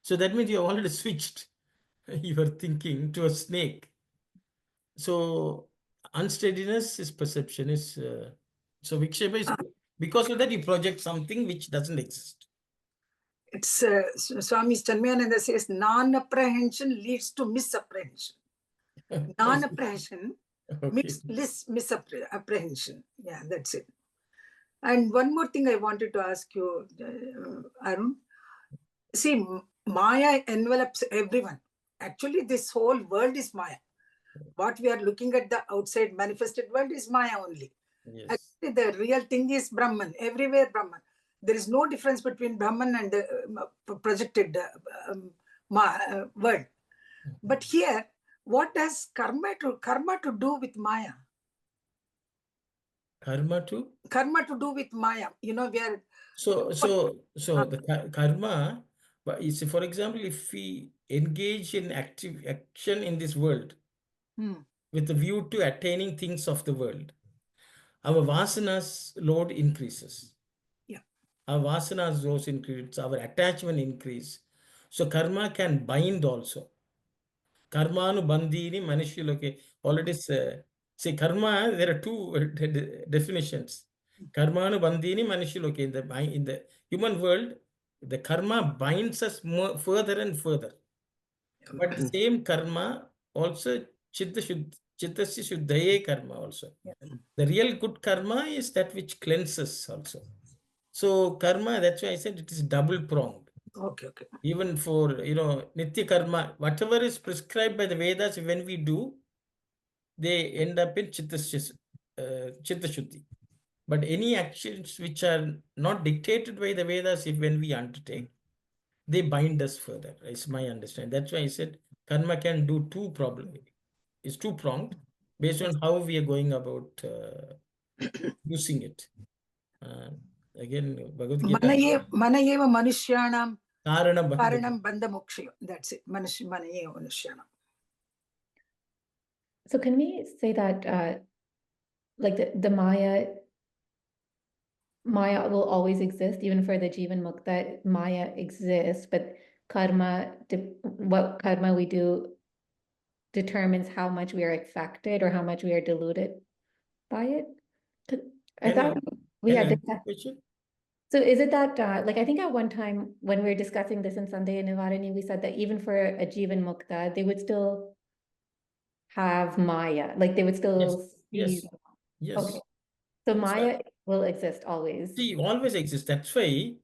So that means you have already switched your thinking to a snake. So unsteadiness is perception, is so vikshepa is because of that you project something which doesn't exist. It's Swami Chinmayananda says non-apprehension leads to misapprehension. Non-apprehension misapprehension. Yeah, that's it. And one more thing I wanted to ask you, Arun. See, Maya envelops everyone. Actually, this whole world is Maya. What we are looking at, the outside manifested world, is Maya only. Yes. Actually, the real thing is Brahman. Everywhere Brahman. There is no difference between Brahman and the projected world. But here, what does karma to do with Maya? Karma to do with Maya. We are. So the karma, but is, for example, if we engage in active action in this world with a view to attaining things of the world, our vasanas load increases. Yeah. Our vasanas load increase, our attachment increase. So karma can bind also. Karmanu bandini manushyaloke. Already say karma, there are two definitions. Karmanu bandini manushyaloke. In the human world, the karma binds us more further and further. But the same karma also chittasya shuddhaye karma also. The real good karma is that which cleanses also. So karma, that's why I said it is double pronged. Okay. Even for, nitya karma, whatever is prescribed by the Vedas, when we do, they end up in chitta shuddhi. But any actions which are not dictated by the Vedas, when we undertake, they bind us further, is my understanding. That's why I said karma can do it's two-pronged based on how we are going about using it. Again, Bhagavad Gita. Mana eva manushyanam Karanam Bandha. Karanam Bandha Moksha. That's it. Manushyana. So can we say that like the Maya will always exist, even for the Jivan Mukta, Maya exists, but karma, what karma we do determines how much we are affected or how much we are deluded by it? I thought we had discussed. So is it that, like, I think at one time when we were discussing this in Sunday in Nivarani, we said that even for a Jivan Mukta, they would still have Maya, like they would still Yes. Okay. So Maya will exist always. See, always exists. That's why,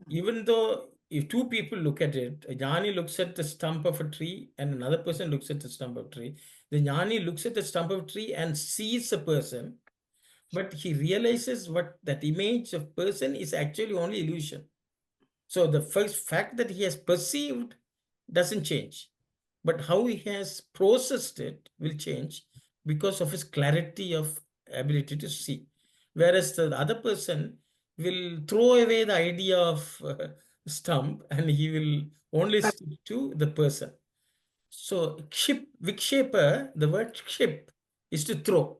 even though if two people look at it, a jnani looks at the stump of a tree and another person looks at the stump of a tree. The jnani looks at the stump of a tree and sees a person, but he realizes what that image of person is actually only illusion. So the first fact that he has perceived doesn't change, but how he has processed it will change because of his clarity of ability to see. Whereas the other person will throw away the idea of stump and he will only stick to the person. So vikshepa, the word ship is to throw.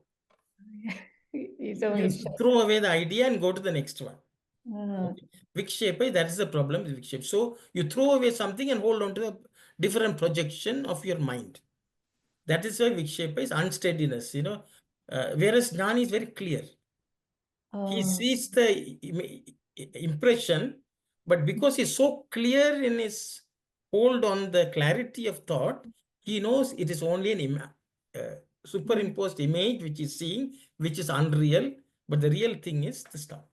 Throw away the idea and go to the next one. Okay. Vikshepa, that is the problem with vikshepa. So you throw away something and hold on to a different projection of your mind. That is why vikshepa is unsteadiness, whereas jnani is very clear. He sees the impression, but because he's so clear in his hold on the clarity of thought, he knows it is only an superimposed image which is seeing, which is unreal, but the real thing is the stuff.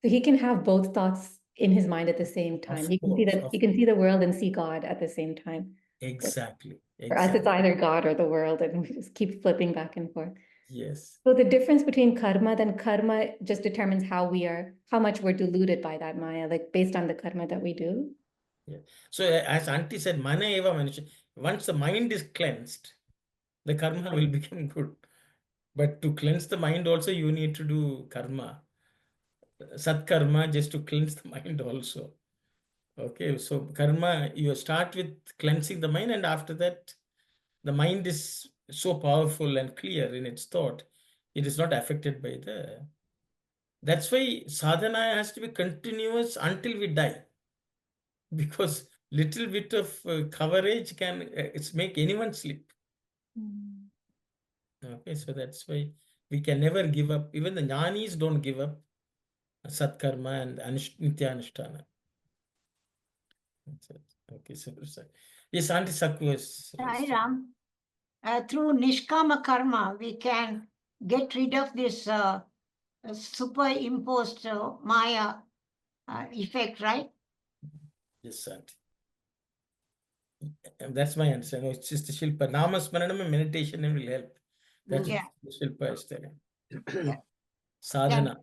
So he can have both thoughts in his mind at the same time. He can see that he can see the world and see God at the same time. Exactly. For us, it's either God or the world, and we just keep flipping back and forth. Yes. So the difference between karma, then karma just determines how much we're deluded by that Maya, like based on the karma that we do. Yeah. So as Auntie said, mana eva manusha, once the mind is cleansed, the karma will become good. But to cleanse the mind also, you need to do karma. Satkarma, just to cleanse the mind also. Okay, so karma, you start with cleansing the mind, and after that, the mind is so powerful and clear in its thought, it is not affected by the... That's why sadhana has to be continuous until we die. Because little bit of coverage can make anyone slip. Okay, so that's why we can never give up. Even the jnanis don't give up satkarma and nitya anushtana. Okay, so yes, Auntie Sakku is... Sai Ram, through Nishkama Karma, we can get rid of this superimposed Maya effect, right? Yes, Auntie. That's my understanding. It's just the Shilpa. Namasmaranam and meditation will help. That's Yeah. the Shilpa is telling. Yeah. Sadhana.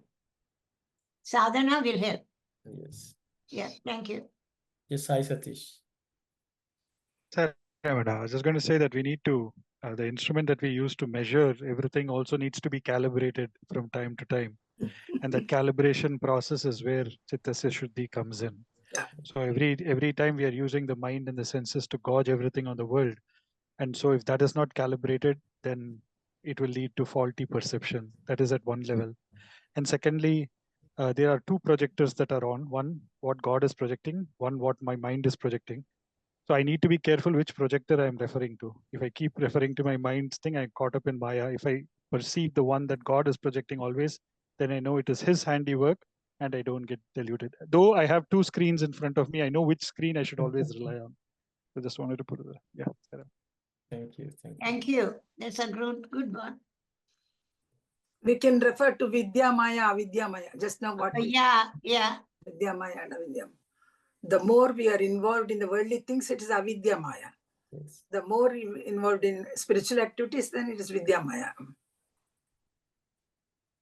Sadhana will help. Yes. Yeah, thank you. Yes, Sai Satish. I was just going to say that we need to, the instrument that we use to measure everything also needs to be calibrated from time to time. And that calibration process is where Chittasya Shuddhi comes in. So every time we are using the mind and the senses to gauge everything on the world. And so if that is not calibrated, then it will lead to faulty perception. That is at one level. And secondly, there are two projectors that are on. One, what God is projecting. One, what my mind is projecting. So I need to be careful which projector I'm referring to. If I keep referring to my mind's thing, I'm caught up in Maya. If I perceive the one that God is projecting always, then I know it is his handiwork and I don't get deluded. Though I have two screens in front of me, I know which screen I should always rely on. So just wanted to put it there. Yeah. Thank you. Thank you. That's a good one. We can refer to Vidya Maya, Avidya Maya. Just now what Yeah. Vidya Maya and Avidya. The more we are involved in the worldly things, it is Avidya Maya. Yes. The more involved in spiritual activities, then it is Vidya Maya.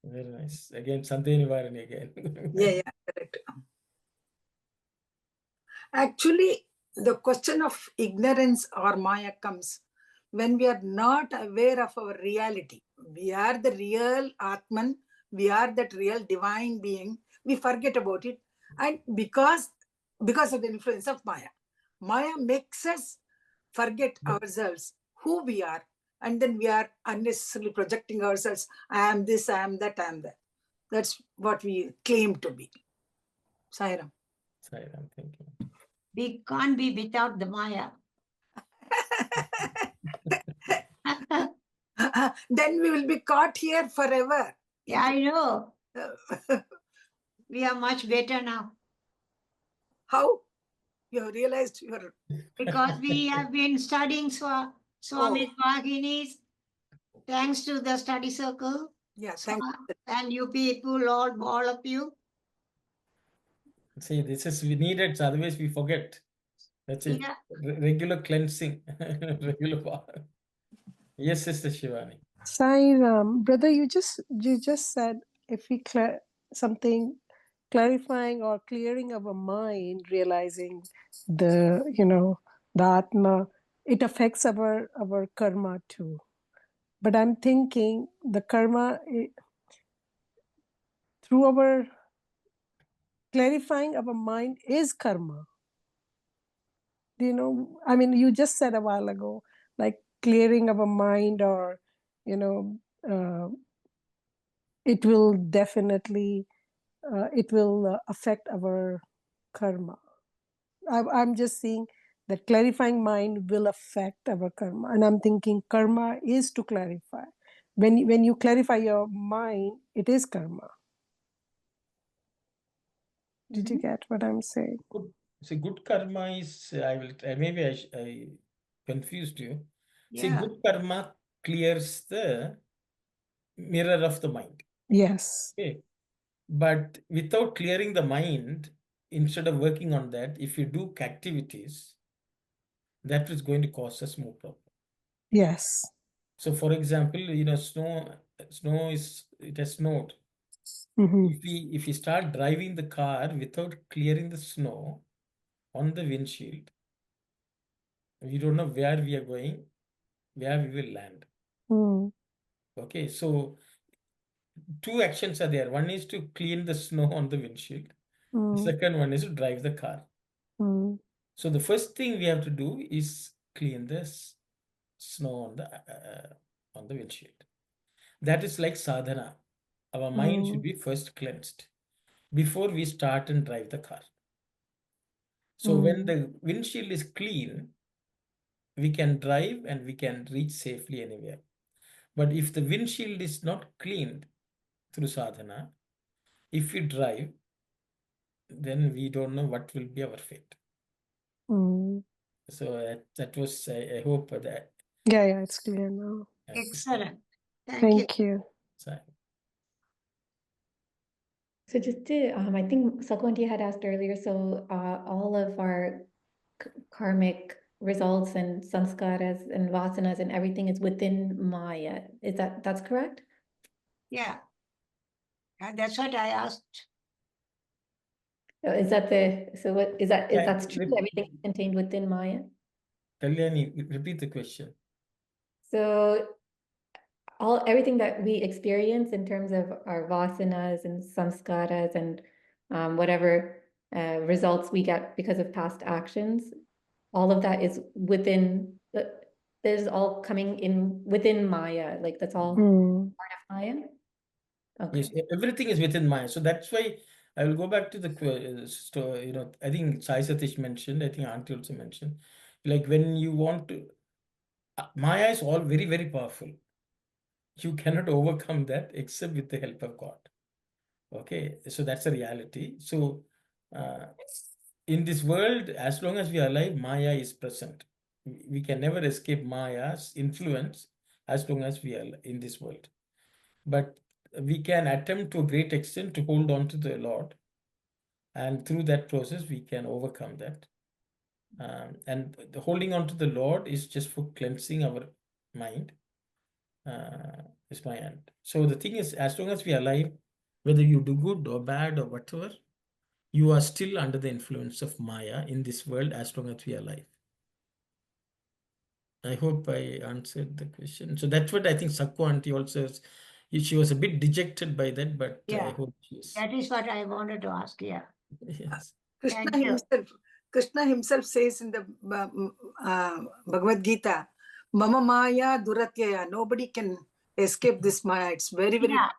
Very nice. Again, Sandhya Nivarani again. Yeah, correct. Actually, the question of ignorance or Maya comes when we are not aware of our reality. We are the real Atman. We are that real divine being. We forget about it. And because because of the influence of Maya. Maya makes us forget ourselves, who we are, and then we are unnecessarily projecting ourselves. I am this, I am that, I am that. That's what we claim to be. Sairam. Sairam, thank you. We can't be without the Maya. Then we will be caught here forever. Yeah, I know. We are much better now How? You have realized you are. because we have been studying Swami Vahini's, thanks to the study circle. Yeah, thank you. And you people, all of you. See, this is needed, so otherwise we forget. That's it. Yeah. Regular cleansing. Regular power. Yes, Sister Shivani. Sai, brother, you just said if we something clarifying or clearing our mind, realizing the the Atma, it affects our karma too. But I'm thinking the karma through our clarifying our mind is karma. I mean, you just said a while ago, like clearing our mind, or it will definitely it will affect our karma. I'm just seeing that clarifying mind will affect our karma, and I'm thinking karma is to clarify. When you clarify your mind, it is karma. Did you get what I'm saying? Good. See, good karma is, maybe I confused you. See, Yeah. good karma clears the mirror of the mind. Yes. Okay. But without clearing the mind, instead of working on that, if you do activities, that is going to cause us more problem. Yes. So, for example, snow it has snowed. Mhm. If we start driving the car without clearing the snow on the windshield, we don't know where we are going, where we will land. Mm. Okay, so two actions are there. One is to clean the snow on the windshield. The Mm. second one is to drive the car. Mm. So the first thing we have to do is clean this snow on the windshield. That is like sadhana. Our mind should be first cleansed before we start and drive the car. So when the windshield is clean, we can drive and we can reach safely anywhere. But if the windshield is not cleaned through sadhana, if we drive, then we don't know what will be our fate. Mm. So that was, I hope that. Yeah, it's clear now. Excellent. Thank you. Sorry. So just to, I think Sakwanti had asked earlier, so all of our karmic results and sanskaras and vasanas and everything is within Maya. That's correct? Yeah. That's what I asked. Is that that's true? Everything is contained within Maya? Kalyani, repeat the question. So everything that we experience in terms of our vasanas and samskaras and whatever results we get because of past actions, all of that is within that is all coming in within Maya, like that's all part of Maya. Okay. Yes, everything is within Maya. So that's why I will go back to the story. I think Sai Satish mentioned, I think Auntie also mentioned, like when you want to, Maya is all very, very powerful. You cannot overcome that except with the help of God. Okay, so that's a reality. So in this world, as long as we are alive, Maya is present. We can never escape Maya's influence as long as we are in this world. But we can attempt to a great extent to hold on to the Lord. And through that process, we can overcome that. And the holding on to the Lord is just for cleansing our mind. Is my end. So the thing is, as long as we are alive, whether you do good or bad or whatever, you are still under the influence of Maya in this world as long as we are alive. I hope I answered the question. So that's what I think Sakwa auntie also is. She was a bit dejected by that, but I hope she is. That is what I wanted to ask. Yeah. Yes. Krishna himself says in the Bhagavad Gita, Mama Maya Duratyaya, nobody can escape this Maya. It's very, very. Yeah.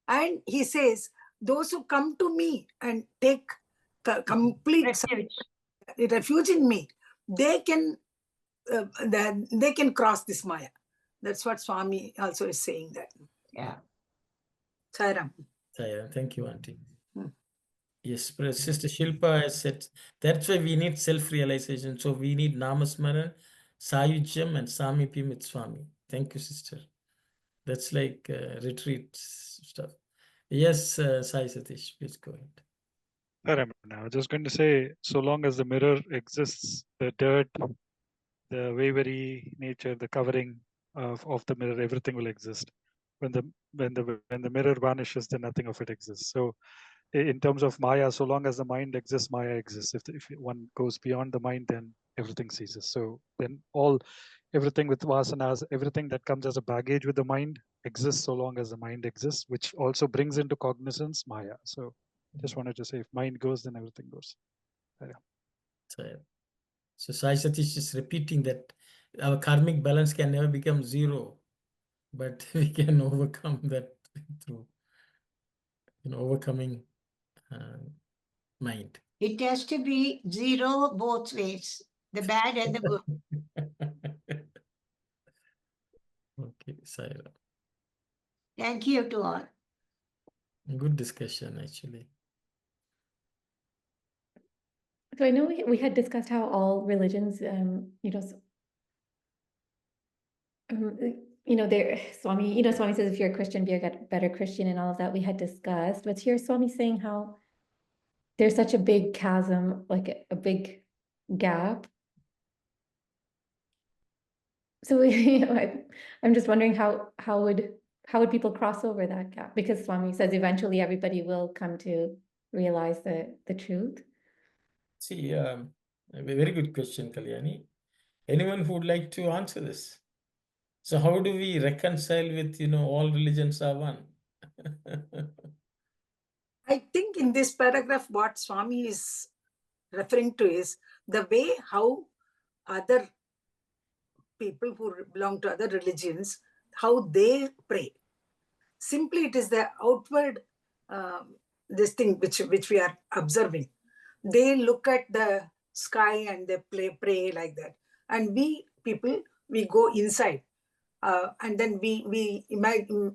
And he says, those who come to me and take complete refuge in me, they can cross this Maya. That's what Swami also is saying that. Yeah. Sairam. Sairam. Thank you, Auntie. Yes, Sister Shilpa has said, that's why we need self-realization. So we need Namasmaran, Sayujyam and Samipyam with Swami. Thank you, Sister. That's like retreat stuff. Yes, Sai Satish, please go ahead. I was just going to say, so long as the mirror exists, the dirt, the wavery nature, the covering of the mirror, everything will exist. When the mirror vanishes, then nothing of it exists. So in terms of Maya, so long as the mind exists, Maya exists. If one goes beyond the mind, then everything ceases. So then everything with vasanas, everything that comes as a baggage with the mind exists so long as the mind exists, which also brings into cognizance Maya. So just wanted to say, if mind goes, then everything goes. So Sai Satish is repeating that our karmic balance can never become zero, but we can overcome that through overcoming mind. It has to be zero both ways, the bad and the good. Okay, Saira. Thank you to all. Good discussion, actually. So I know we had discussed how all religions, Swami, Swami says if you're a Christian, be a better Christian and all of that we had discussed. But here Swami saying how there's such a big chasm, like a big gap. So I'm just wondering how would people cross over that gap? Because Swami says eventually everybody will come to realize the truth. See, a very good question, Kalyani. Anyone who would like to answer this? So how do we reconcile with, all religions are one? I think in this paragraph, what Swami is referring to is the way how other people who belong to other religions, how they pray. Simply, it is the outward this thing which we are observing. They look at the sky and they pray like that. And we people, we go inside and then we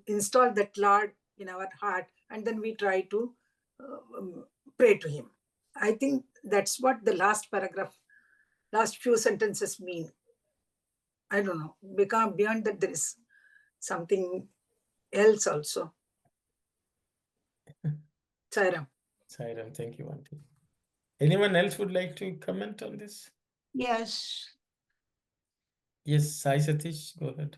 install that Lord in our heart and then we try to pray to him. I think that's what the last paragraph, last few sentences mean. I don't know. Beyond that, there is something else also. Sairam. Sairam, thank you, Auntie. Anyone else would like to comment on this? Yes. Yes, Sai Satish, go ahead.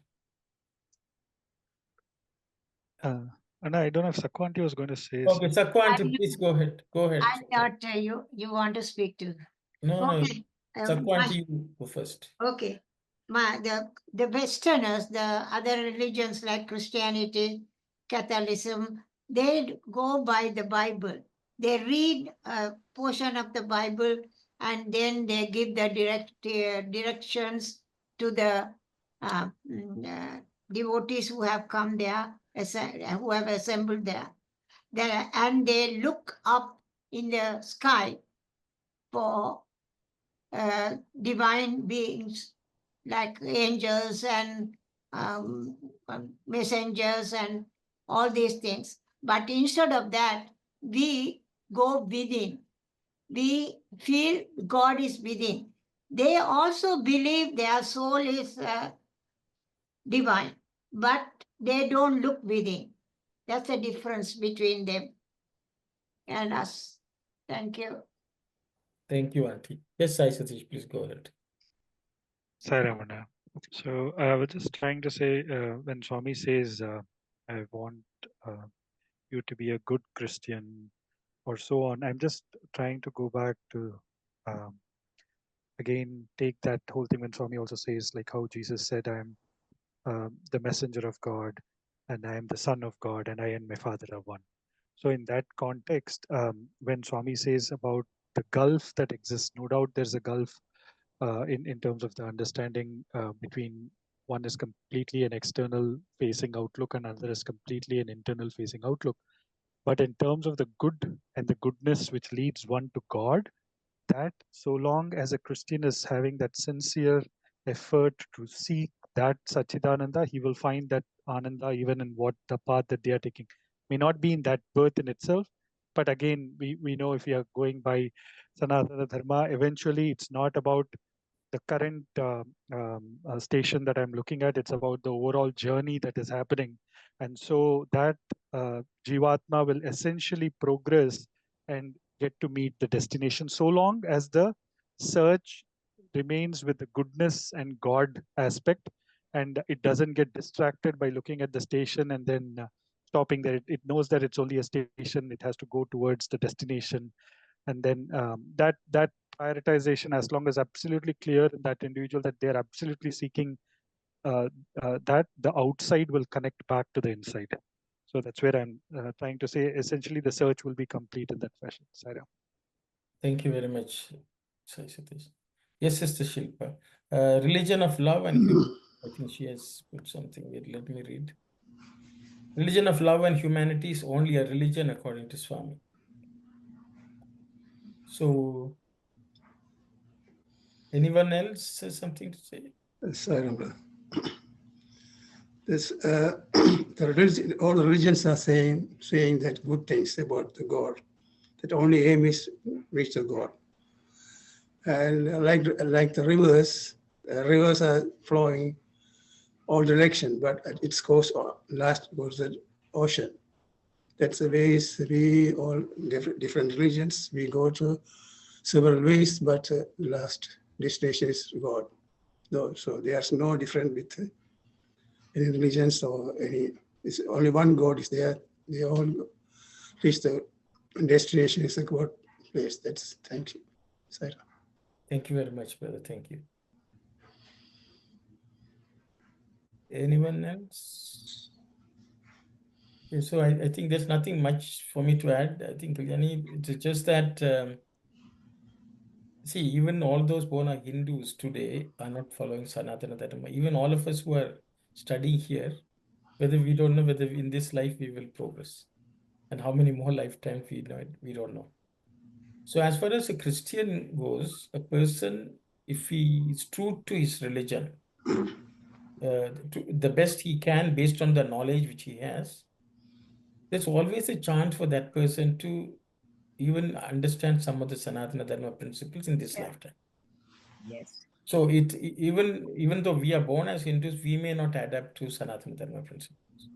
And I don't know if Sakwanti was going to say. Okay, Sakwanti, please go ahead. Go ahead. I thought you want to speak to. No, Okay. Sakwanti, you go first. Okay. The Westerners, the other religions like Christianity, Catholicism, they go by the Bible. They read a portion of the Bible and then they give the directions to the devotees who have come there, who have assembled there. And they look up in the sky for divine beings like angels and messengers and all these things. But instead of that, we go within. We feel God is within. They also believe their soul is divine, but they don't look within. That's the difference between them and us. Thank you. Thank you, Auntie. Yes, Sai Satish, please go ahead. Sai Ramana. So I was just trying to say, when Swami says, I want you to be a good Christian or so on, I'm just trying to go back to, again, take that whole thing when Swami also says, like how Jesus said, I'm the messenger of God and I am the son of God and I and my father are one. So in that context, when Swami says about the gulf that exists. No doubt there's a gulf in terms of the understanding between one is completely an external facing outlook and another is completely an internal facing outlook. But in terms of the good and the goodness which leads one to God, that so long as a Christian is having that sincere effort to seek that Satchidananda, he will find that Ananda even in what the path that they are taking. May not be in that birth in itself, but again, we know if we are going by Sanatana Dharma, eventually it's not about the current station that I'm looking at, it's about the overall journey that is happening. And so that Jivatma will essentially progress and get to meet the destination so long as the search remains with the goodness and God aspect, and it doesn't get distracted by looking at the station and then stopping there. It knows that it's only a station, it has to go towards the destination. And then that prioritization, as long as absolutely clear in that individual that they're absolutely seeking that, the outside will connect back to the inside. So that's where I'm trying to say, essentially the search will be complete in that fashion. Saira. Thank you very much, Sai Satish. Yes, Sister Shilpa. Religion of love and humanity. I think she has put something here. Let me read. Religion of love and humanity is only a religion according to Swami. So, anyone else has something to say? Sairamba. This, all the religions are saying that good things about the God, that only aim is reach the God. And like the rivers are flowing all direction, but at its course last goes the ocean. That's the ways we all different religions, we go to several ways, but last destination is God. So there's no difference with any religions or any. It's only one God is there. They all reach the destination is a God place. That's thank you, Saira. Thank you very much, brother. Thank you. Anyone else? Okay, so I think there's nothing much for me to add. I think, Kalyani, it's just that, see, even all those born are Hindus today are not following Sanatana Dharma. Even all of us who are studying here, whether we don't know whether in this life we will progress and how many more lifetimes we know it, we don't know. So as far as a Christian goes, a person, if he is true to his religion, to the best he can based on the knowledge which he has, there's always a chance for that person to even understand some of the Sanatana Dharma principles in this lifetime. Yes. So even though we are born as Hindus, we may not adapt to Sanatana Dharma principles.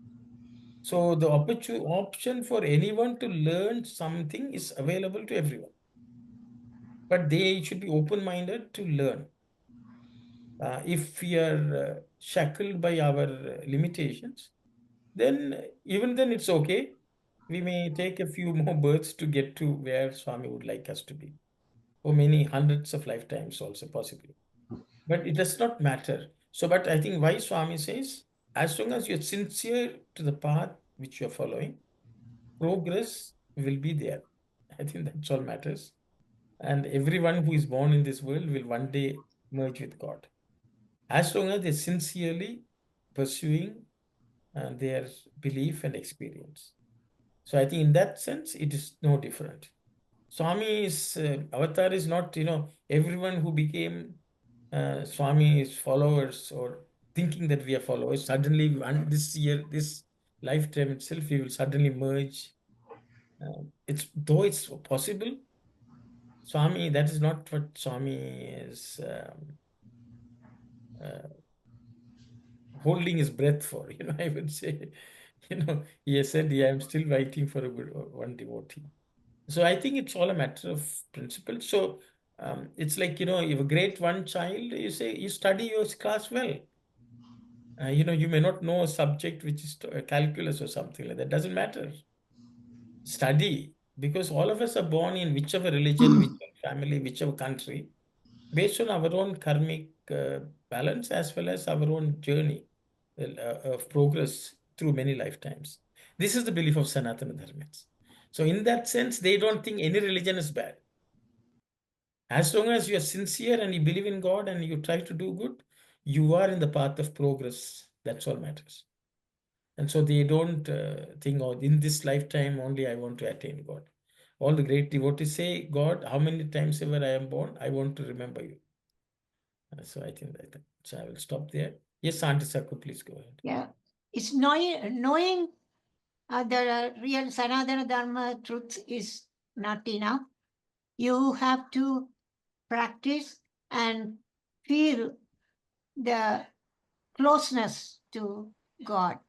So the option for anyone to learn something is available to everyone. But they should be open-minded to learn. If we are shackled by our limitations, then even then it's okay. We may take a few more births to get to where Swami would like us to be, or many hundreds of lifetimes also possibly. But it does not matter. So, but I think why Swami says, as long as you're sincere to the path which you're following, progress will be there. I think that's all matters. And everyone who is born in this world will one day merge with God. As long as they're sincerely pursuing their belief and experience. So I think in that sense, it is no different. Swami's avatar is not, everyone who became Swami's followers or thinking that we are followers, suddenly this year, this lifetime itself, we will suddenly merge. Though it's possible, Swami, that is not what Swami is holding his breath for, I would say, he has said, yeah, I'm still waiting for one devotee. So I think it's all a matter of principle. So it's like, if a grade 1 child, you say, you study your class well. You may not know a subject which is calculus or something like that. Doesn't matter. Study, because all of us are born in whichever religion, whichever family, whichever country, based on our own karmic balance as well as our own journey of progress through many lifetimes. This is the belief of Sanatana Dharmas. So in that sense, they don't think any religion is bad. As long as you are sincere and you believe in God and you try to do good, you are in the path of progress. That's all matters. And so they don't think, oh, in this lifetime only I want to attain God. All the great devotees say, God, how many times ever I am born, I want to remember you. So I think that, so I will stop there. Yes, Auntie Saku, please go ahead. Yeah, it's knowing the real Sanatana Dharma truth is not enough. You have to practice and feel the closeness to God.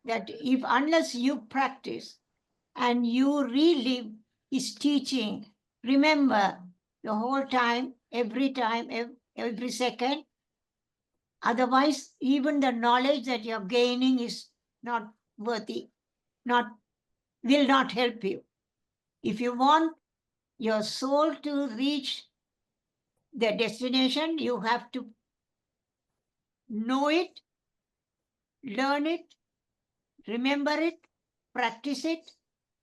That if unless you practice and you relive his teaching, remember the whole time, every second, otherwise even the knowledge that you're gaining is not worthy, will not help you. If you want your soul to reach the destination, you have to know it, learn it, remember it, practice it,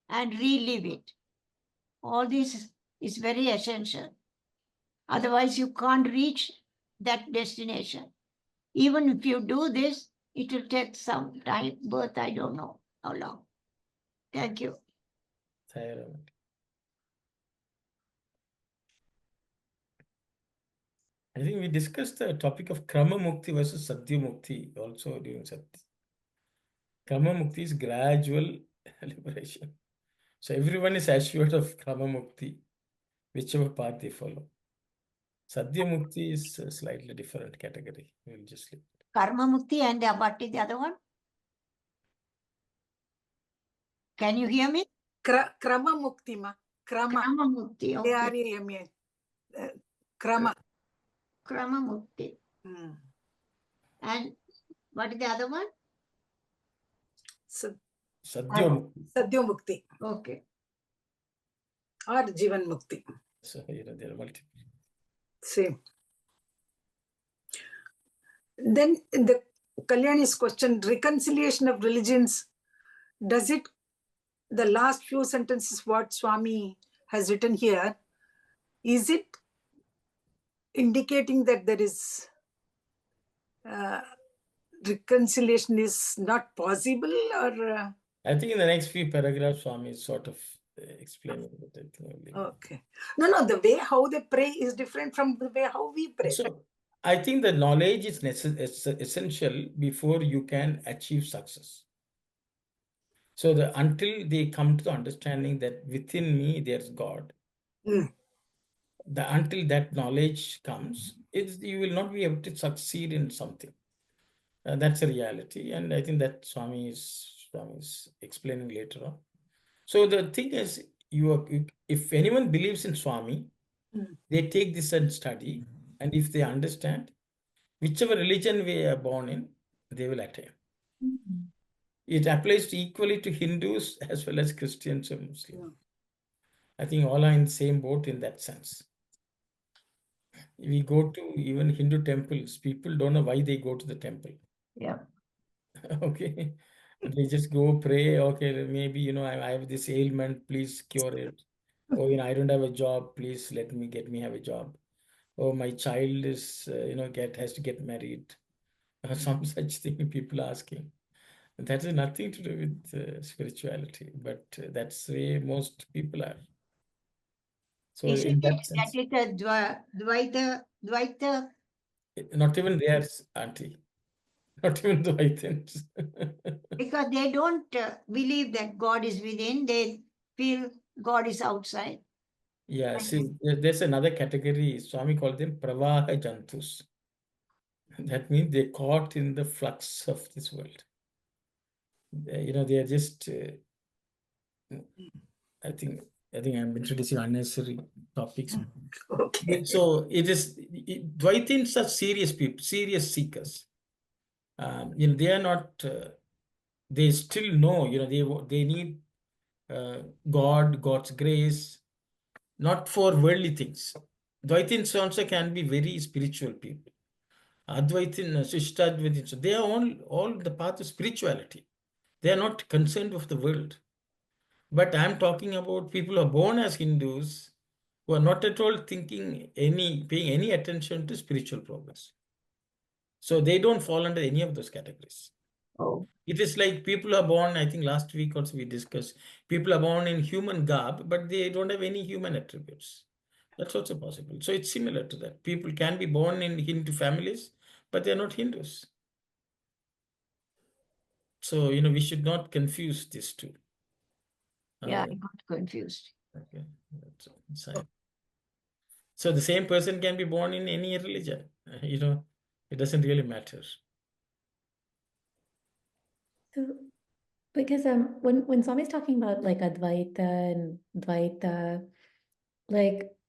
and relive it. All this is very essential. Otherwise, you can't reach that destination. Even if you do this, it will take some time, but I don't know how long. Thank you. I think we discussed the topic of Krama Mukti versus Sathya Mukti also during Sat. Krama Mukti is gradual liberation. So everyone is assured of Krama Mukti, whichever path they follow. Sathya Mukti is a slightly different category. We'll just leave it. Karma Mukti and what is the other one? Can you hear me? Krama Mukti, ma. Krama. Krama Mukti. Okay. K-R-A-M-A. Krama. Krama Mukti. And what is the other one? Sathya Mukti. Sathya Mukti. Okay. Or Jivan Mukti. So, you know, there are multiple. Same. Then the Kalyani's question, reconciliation of religions, does it, the last few sentences what Swami has written here, is it indicating that there is reconciliation is not possible, or? I think in the next few paragraphs, Swami is sort of explaining it. Okay. No, the way how they pray is different from the way how we pray. So I think the knowledge is essential before you can achieve success. So until they come to the understanding that within me there's God, until that knowledge comes, you will not be able to succeed in something. That's a reality, and I think that Swami is explaining later on. So the thing is, if anyone believes in Swami, they take this and study, and if they understand, whichever religion we are born in, they will attain. It applies equally to Hindus as well as Christians and Muslims. I think all are in the same boat in that sense. We go to even Hindu temples, people don't know why they go to the temple. Yeah. Okay. They just go pray, okay, maybe, you know, I have this ailment, please cure it. Oh, you know, I don't have a job, please let me have a job. Oh, my child is, you know, has to get married. Some such thing people are asking. That has nothing to do with spirituality, but that's the way most people are. So in that sense, that is a Dvaita. not even theirs, Auntie. Not even the Vaitans. Because they don't believe that God is within, they feel God is outside. Yeah, see, there's another category. Swami called them Pravaha Jantus. That means they're caught in the flux of this world. You know, they are just, I think I'm introducing unnecessary topics. Okay. So Dvaitins are serious people, serious seekers. You know, they are not, they still know, you know, they need God's grace, not for worldly things. Dvaitins also can be very spiritual people. Advaitin, Shishtadvaitin, so they are all the path of spirituality. They are not concerned with the world. But I'm talking about people who are born as Hindus, who are not at all paying any attention to spiritual progress. So they don't fall under any of those categories. Oh. It is like people are born, I think last week also we discussed, people are born in human garb, but they don't have any human attributes. That's also possible. So it's similar to that. People can be born in Hindu families, but they're not Hindus. So, we should not confuse these two. Yeah, I got confused. Okay. That's inside. So the same person can be born in any religion. It doesn't really matter. So, because when Swami's talking about like Advaita and Dvaita,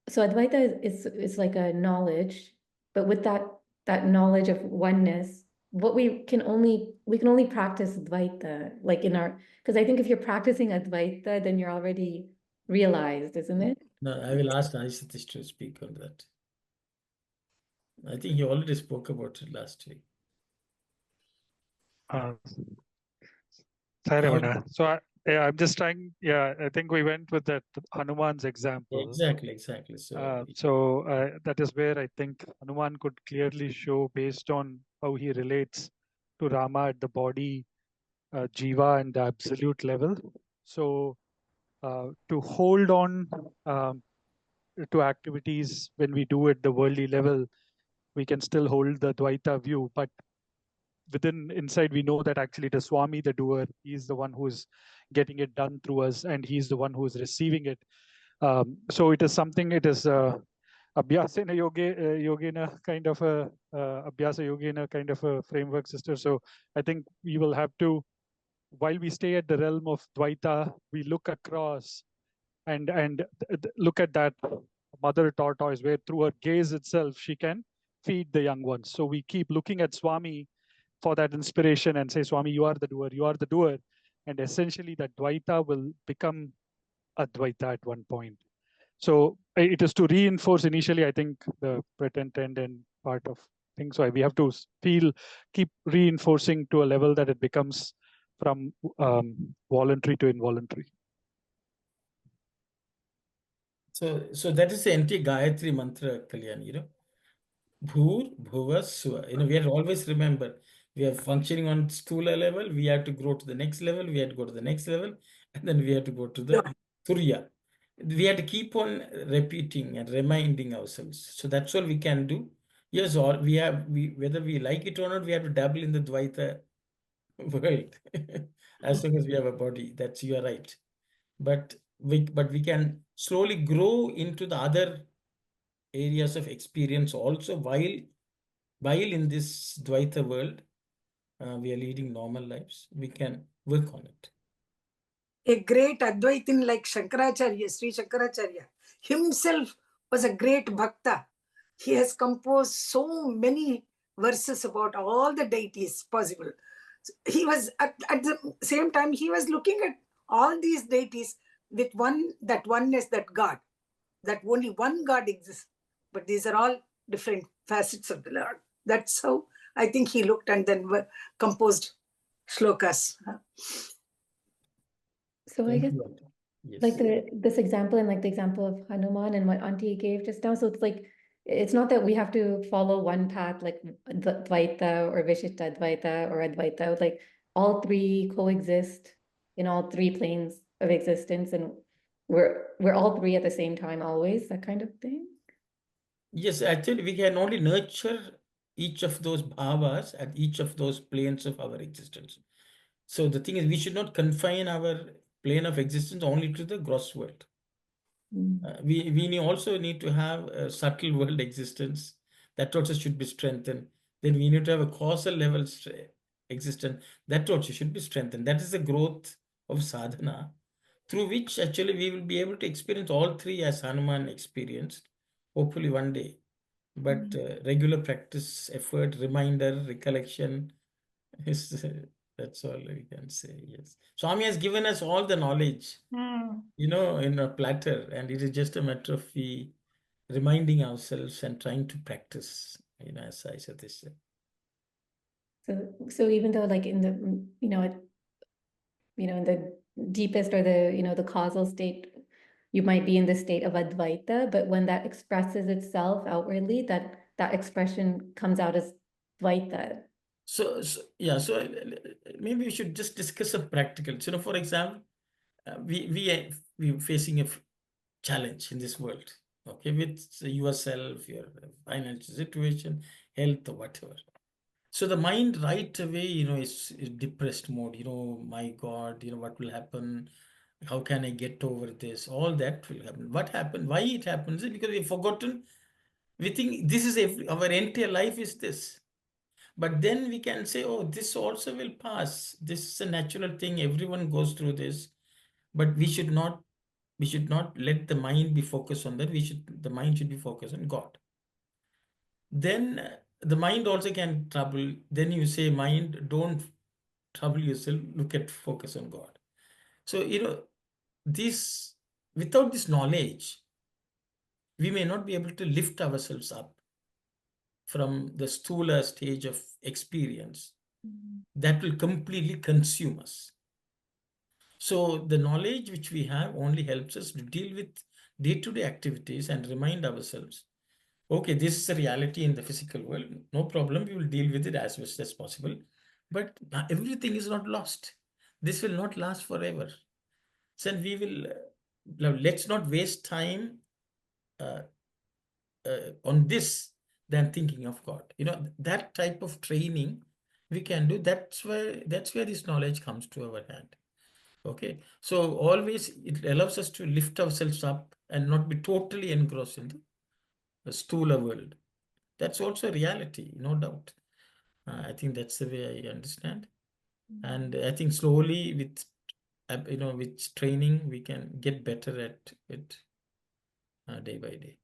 so Advaita is like a knowledge, but with that knowledge of oneness, we can only practice Advaita, like because I think if you're practicing Advaita, then you're already realized, isn't it? No, I will ask Aishatish to speak on that. I think he already spoke about it last week. Sorry, Ramana. So I'm just trying. Yeah, I think we went with that Hanuman's example. Exactly. So that is where I think Hanuman could clearly show, based on how he relates to Rama at the body, Jiva, and the absolute level. So to hold on to activities when we do at the worldly level, we can still hold the Dvaita view, but inside we know that actually it is Swami the doer. He's the one who's getting it done through us, and he's the one who is receiving it. So it is something, it is abhyasena yogena kind of a abhyasa yogena kind of a framework, sister. So I think we will have to, while we stay at the realm of Dvaita, we look across and look at that mother tortoise, where through her gaze itself she can feed the young ones. So we keep looking at Swami for that inspiration and say, Swami, you are the doer, you are the doer. And essentially that Dvaita will become Advaita at one point. So it is to reinforce initially, I think, the pretend and part of things. So we have to keep reinforcing to a level that it becomes from voluntary to involuntary. So that is the anti-Gayatri mantra, Kalyan, Bhur, Bhuva, Swa. We have to always remember, we are functioning on Stula level, we have to go to the next level, we have to go to the next level, and then we have to go to the Turiya. We have to keep on repeating and reminding ourselves. So that's all we can do. Yes, or whether we like it or not, we have to dabble in the Dvaita world. As long as we have a body, you are right. But we can slowly grow into the other areas of experience also while in this Dvaita world we are leading normal lives. We can work on it. A great Advaitin like Shankaracharya, Sri Shankaracharya, himself was a great bhakta. He has composed so many verses about all the deities possible. He was at the same time, he was looking at all these deities with that oneness, that God, that only one God exists. But these are all different facets of the Lord. That's how I think he looked and then composed shlokas. So I guess Yes. like this example and like the example of Hanuman and what Auntie gave just now. So it's like, it's not that we have to follow one path like Dvaita or Vishishta Advaita or Advaita. Like all three coexist in all three planes of existence, and we're all three at the same time always, that kind of thing. Yes, actually we can only nurture each of those bhavas at each of those planes of our existence. So the thing is, we should not confine our plane of existence only to the gross world. We also need to have a subtle world existence that also should be strengthened. Then we need to have a causal level existence that also should be strengthened. That is the growth of sadhana, through which actually we will be able to experience all three as Hanuman experienced, hopefully one day. But regular practice, effort, reminder, recollection is that's all we can say. Yes, Swami has given us all the knowledge, in a platter, and it is just a matter of we reminding ourselves and trying to practice, as I said this. So even though like in the, in the deepest or the, the causal state, you might be in the state of Advaita, but when that expresses itself outwardly, that expression comes out as Dvaita. So yeah, so maybe we should just discuss some practicals. You know, for example, we facing a challenge in this world, okay, with yourself, your financial situation, health, or whatever. So the mind right away, you know, is depressed mode. You know, my God, you know, what will happen? How can I get over this? All that will happen. What happened? Why it happens is because we've forgotten. We think this is our entire life is this. But then we can say, oh, this also will pass. This is a natural thing. Everyone goes through this. But we should not let the mind be focused on that. The mind should be focused on God. Then the mind also can trouble. Then you say, mind, don't trouble yourself. Focus on God. So, you know, without this knowledge, we may not be able to lift ourselves up from the stula stage of experience that will completely consume us. So the knowledge which we have only helps us to deal with day-to-day activities and remind ourselves, okay, this is a reality in the physical world. No problem, we will deal with it as best as possible. But everything is not lost. This will not last forever. So we will, let's not waste time on this than thinking of God. You know, that type of training we can do. That's where this knowledge comes to our hand. Okay, so always it allows us to lift ourselves up and not be totally engrossed in the stula world. That's also a reality, no doubt. I think that's the way I understand. And I think slowly with training, we can get better at it day by day.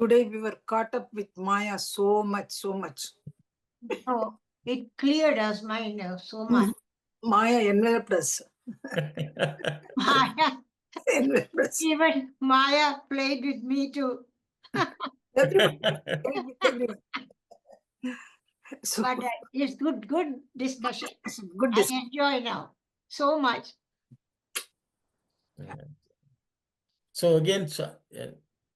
Today we were caught up with Maya so much. Oh, it cleared us mind so much. Maya enveloped us. Maya, Enveloped us. even Maya played with me too. Everyone. Everyone. So, But it's good discussion. good I discussion. enjoy now so much. So again,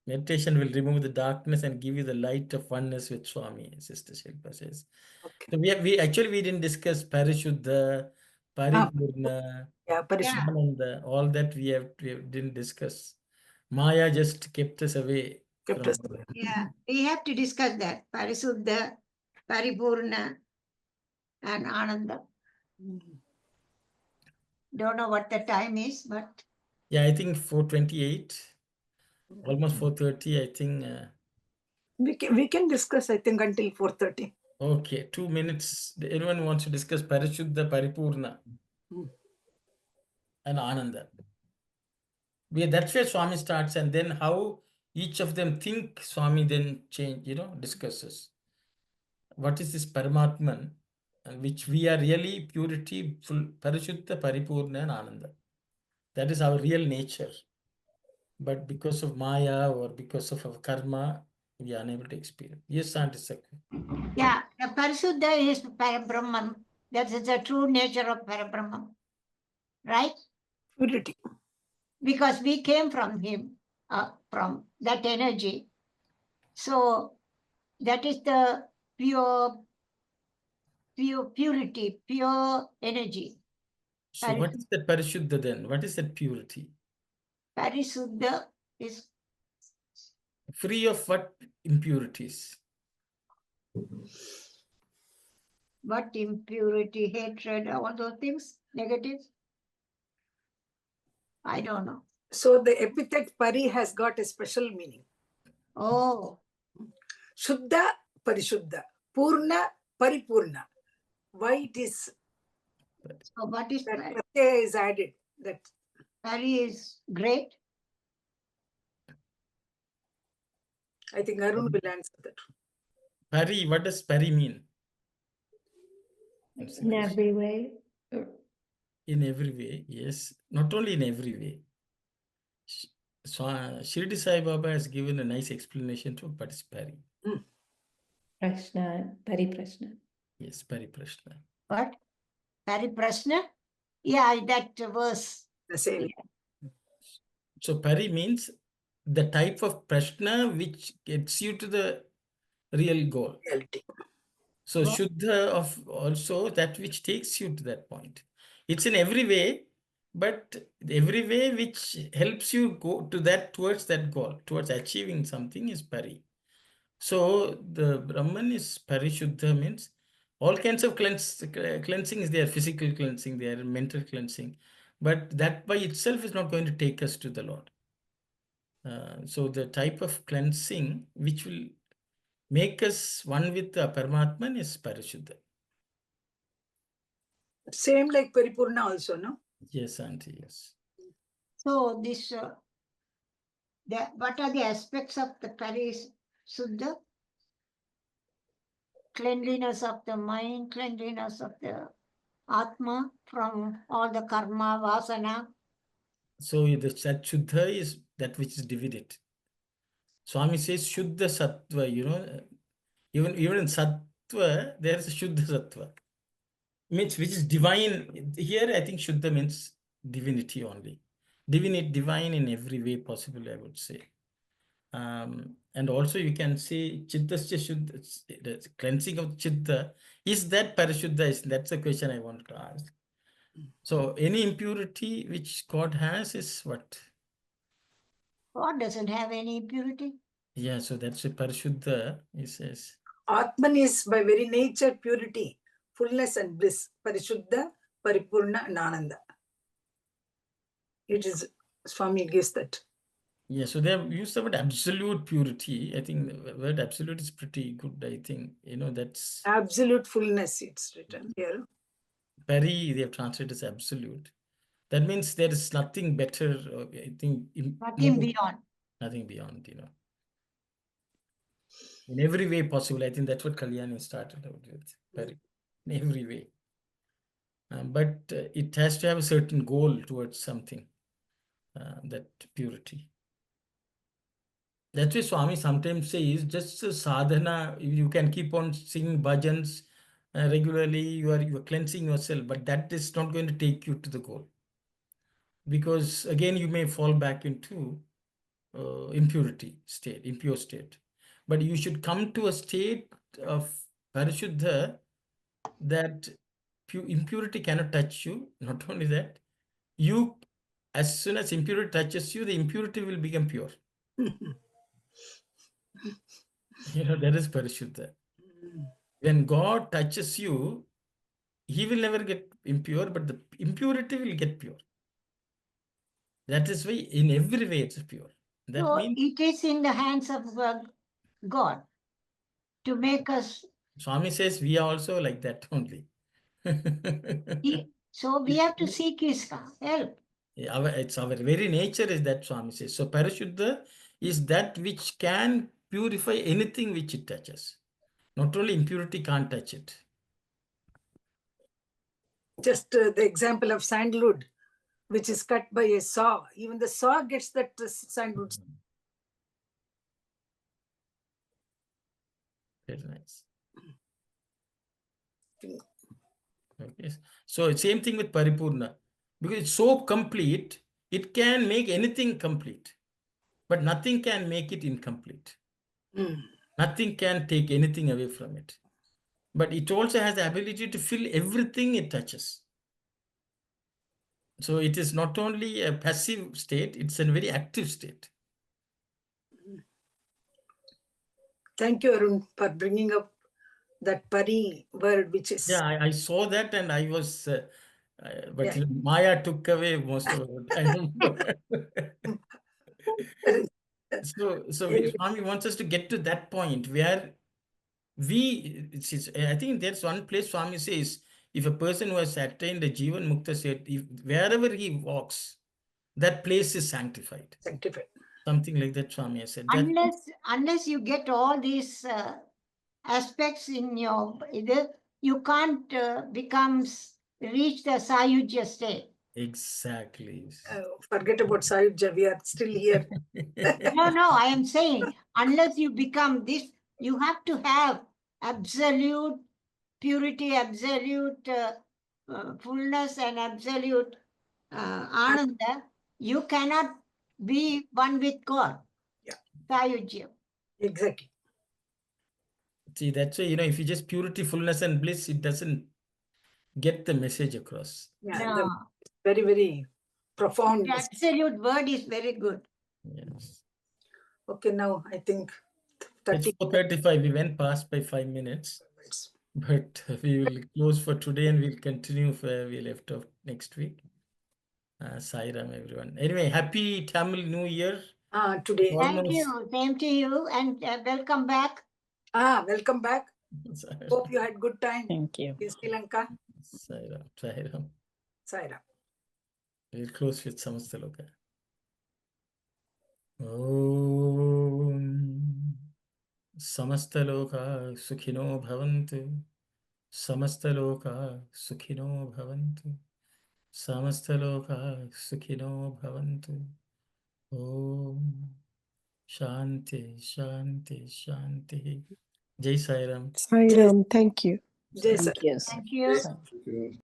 meditation will remove the darkness and give you the light of oneness with Swami, Sister Shilpa says. Okay. So we didn't discuss Parishuddha, Paripurna, Yeah, Parishad. Ananda, all that we didn't discuss. Maya just kept us away. Kept from us away. Yeah, we have to discuss that. Parisuddha, Paripurna, and Ananda. Don't know what the time is, but Yeah, I think 4:28, almost 4:30, I think. We can discuss, I think, until 4:30. Okay, 2 minutes. Anyone wants to discuss Parishuddha, Paripurna, and Ananda? That's where Swami starts, and then how each of them think, Swami then discusses. What is this Paramatman, which we are really purity, full Parishuddha, Paripurna, and Ananda. That is our real nature. But because of Maya or because of our karma, we are unable to experience. Yes, Auntie Sakhi. yeah, the Parisuddha is Parabrahman. That is the true nature of Parabrahman. Right? Purity. Because we came from him, from that energy. So that is the pure purity, pure energy. So what is that Parishuddha then? What is that purity? Parisuddha is Free of what impurities? what impurity, hatred, all those things, negative? I don't know. So the epithet Pari has got a special meaning. Oh. Shuddha, Parishuddha. Purna, Paripurna. Why it is So what is that Pari? pratyaya is added? That Pari is great. I think Arun will answer that. Pari, what does Pari mean? In every way. In every way, yes. Not only in every way. So Shirdi Sai Baba has given a nice explanation to what is Pari. Prashna, Pariprashna. Yes, Pariprashna. What? Pariprashna? Yeah, that verse. The same. So pari means the type of prashna which gets you to the real goal. Reality. So Wow. Shuddha of also that which takes you to that point. It's in every way, but every way which helps you go to that towards that goal, towards achieving something is pari. So the Brahman is parishuddha, means all kinds of cleansing is there, physical cleansing there, mental cleansing. But that by itself is not going to take us to the Lord. So the type of cleansing which will make us one with the Paramatman is parishuddha. Same like Paripurna also, no? Yes, auntie, yes. So this, what are the aspects of the Parisuddha? Cleanliness of the mind, cleanliness of the Atma from all the karma, vasana. So the Shuddha is that which is divided. Swami says Shuddha Sattva, even in Sattva, there is a Shuddha Sattva. Means which is divine. Here I think Shuddha means divinity only. Divine in every way possible, I would say. And also you can say Chiddasya Shuddha, the cleansing of Chitta, is that Parishuddha? That's the question I want to ask. So any impurity which God has is what? God doesn't have any impurity. Yeah, so that's a Parishuddha, he says. Atman is by very nature purity, fullness and bliss. Parishuddha, Paripurna and Ananda. It is, Swami gives that. Yeah, so they have used the word absolute purity. I think the word absolute is pretty good, I think. That's Absolute fullness, it's written here. Pari, they have translated as absolute. That means there is nothing better, I think. Nothing beyond. Nothing beyond, In every way possible. I think that's what Kalyani started out with. Pari. In every way. But it has to have a certain goal towards something, that purity. That's why Swami sometimes says just a sadhana, you can keep on singing bhajans regularly, you are cleansing yourself, but that is not going to take you to the goal. Because again, you may fall back into impure state. But you should come to a state of parishuddha that impurity cannot touch you. Not only that, as soon as impurity touches you, the impurity will become pure. That is parishuddha. When God touches you, he will never get impure, but the impurity will get pure. That is why in every way it's pure. That So means it is in the hands of God to make us. Swami says we are also like that only. So we have to seek his help. It's our very nature is that, Swami says. So parishuddha is that which can purify anything which it touches. Not only impurity can't touch it. Just the example of sandalwood, which is cut by a saw. Even the saw gets that sandalwood. Very nice. Okay. So same thing with Paripurna. Because it's so complete, it can make anything complete. But nothing can make it incomplete. Nothing can take anything away from it. But it also has the ability to fill everything it touches. So it is not only a passive state, it's a very active state. Thank you, Arun, for bringing up that pari word, which is... Yeah, I saw that and I was... but Maya took away most of the time. So Swami wants us to get to that point where I think there's one place Swami says, if a person who has attained a Jivan Mukta state, wherever he walks, that place is sanctified. Sanctified. Something like that Swami has said. Unless you get all these aspects in your, you can't reach the Sayujya state. Exactly. Forget about Sayujya, we are still here. No, I am saying, unless you become this, you have to have absolute purity, absolute fullness and absolute Ananda, you cannot be one with God. Yeah. Sayujya. Exactly. See, that's why, if you just purity, fullness, and bliss, it doesn't get the message across. Yeah. No. Very, very profound. The absolute word is very good. Yes. Okay, now I think It's 4:35. We went past by 5 minutes, but we will close for today and we'll continue where we left off next week. Sai Ram, everyone. Anyway, happy Tamil New Year. Today. Thank you. Same to you, and welcome back. Welcome back. Hope you had good time. Thank you. In Sri Lanka. Sai Ram, Sai Ram. Sai Ram. We'll close with Samastaloka. Om Samastaloka Sukhino Bhavantu. Samastaloka Sukhino Bhavantu. Samastaloka Sukhino Bhavantu. Om Shanti, Shanti, Shanti. Jai Sai Ram. Sai Ram, thank you. Jai Sai. Thank you. Thank you. Thank you.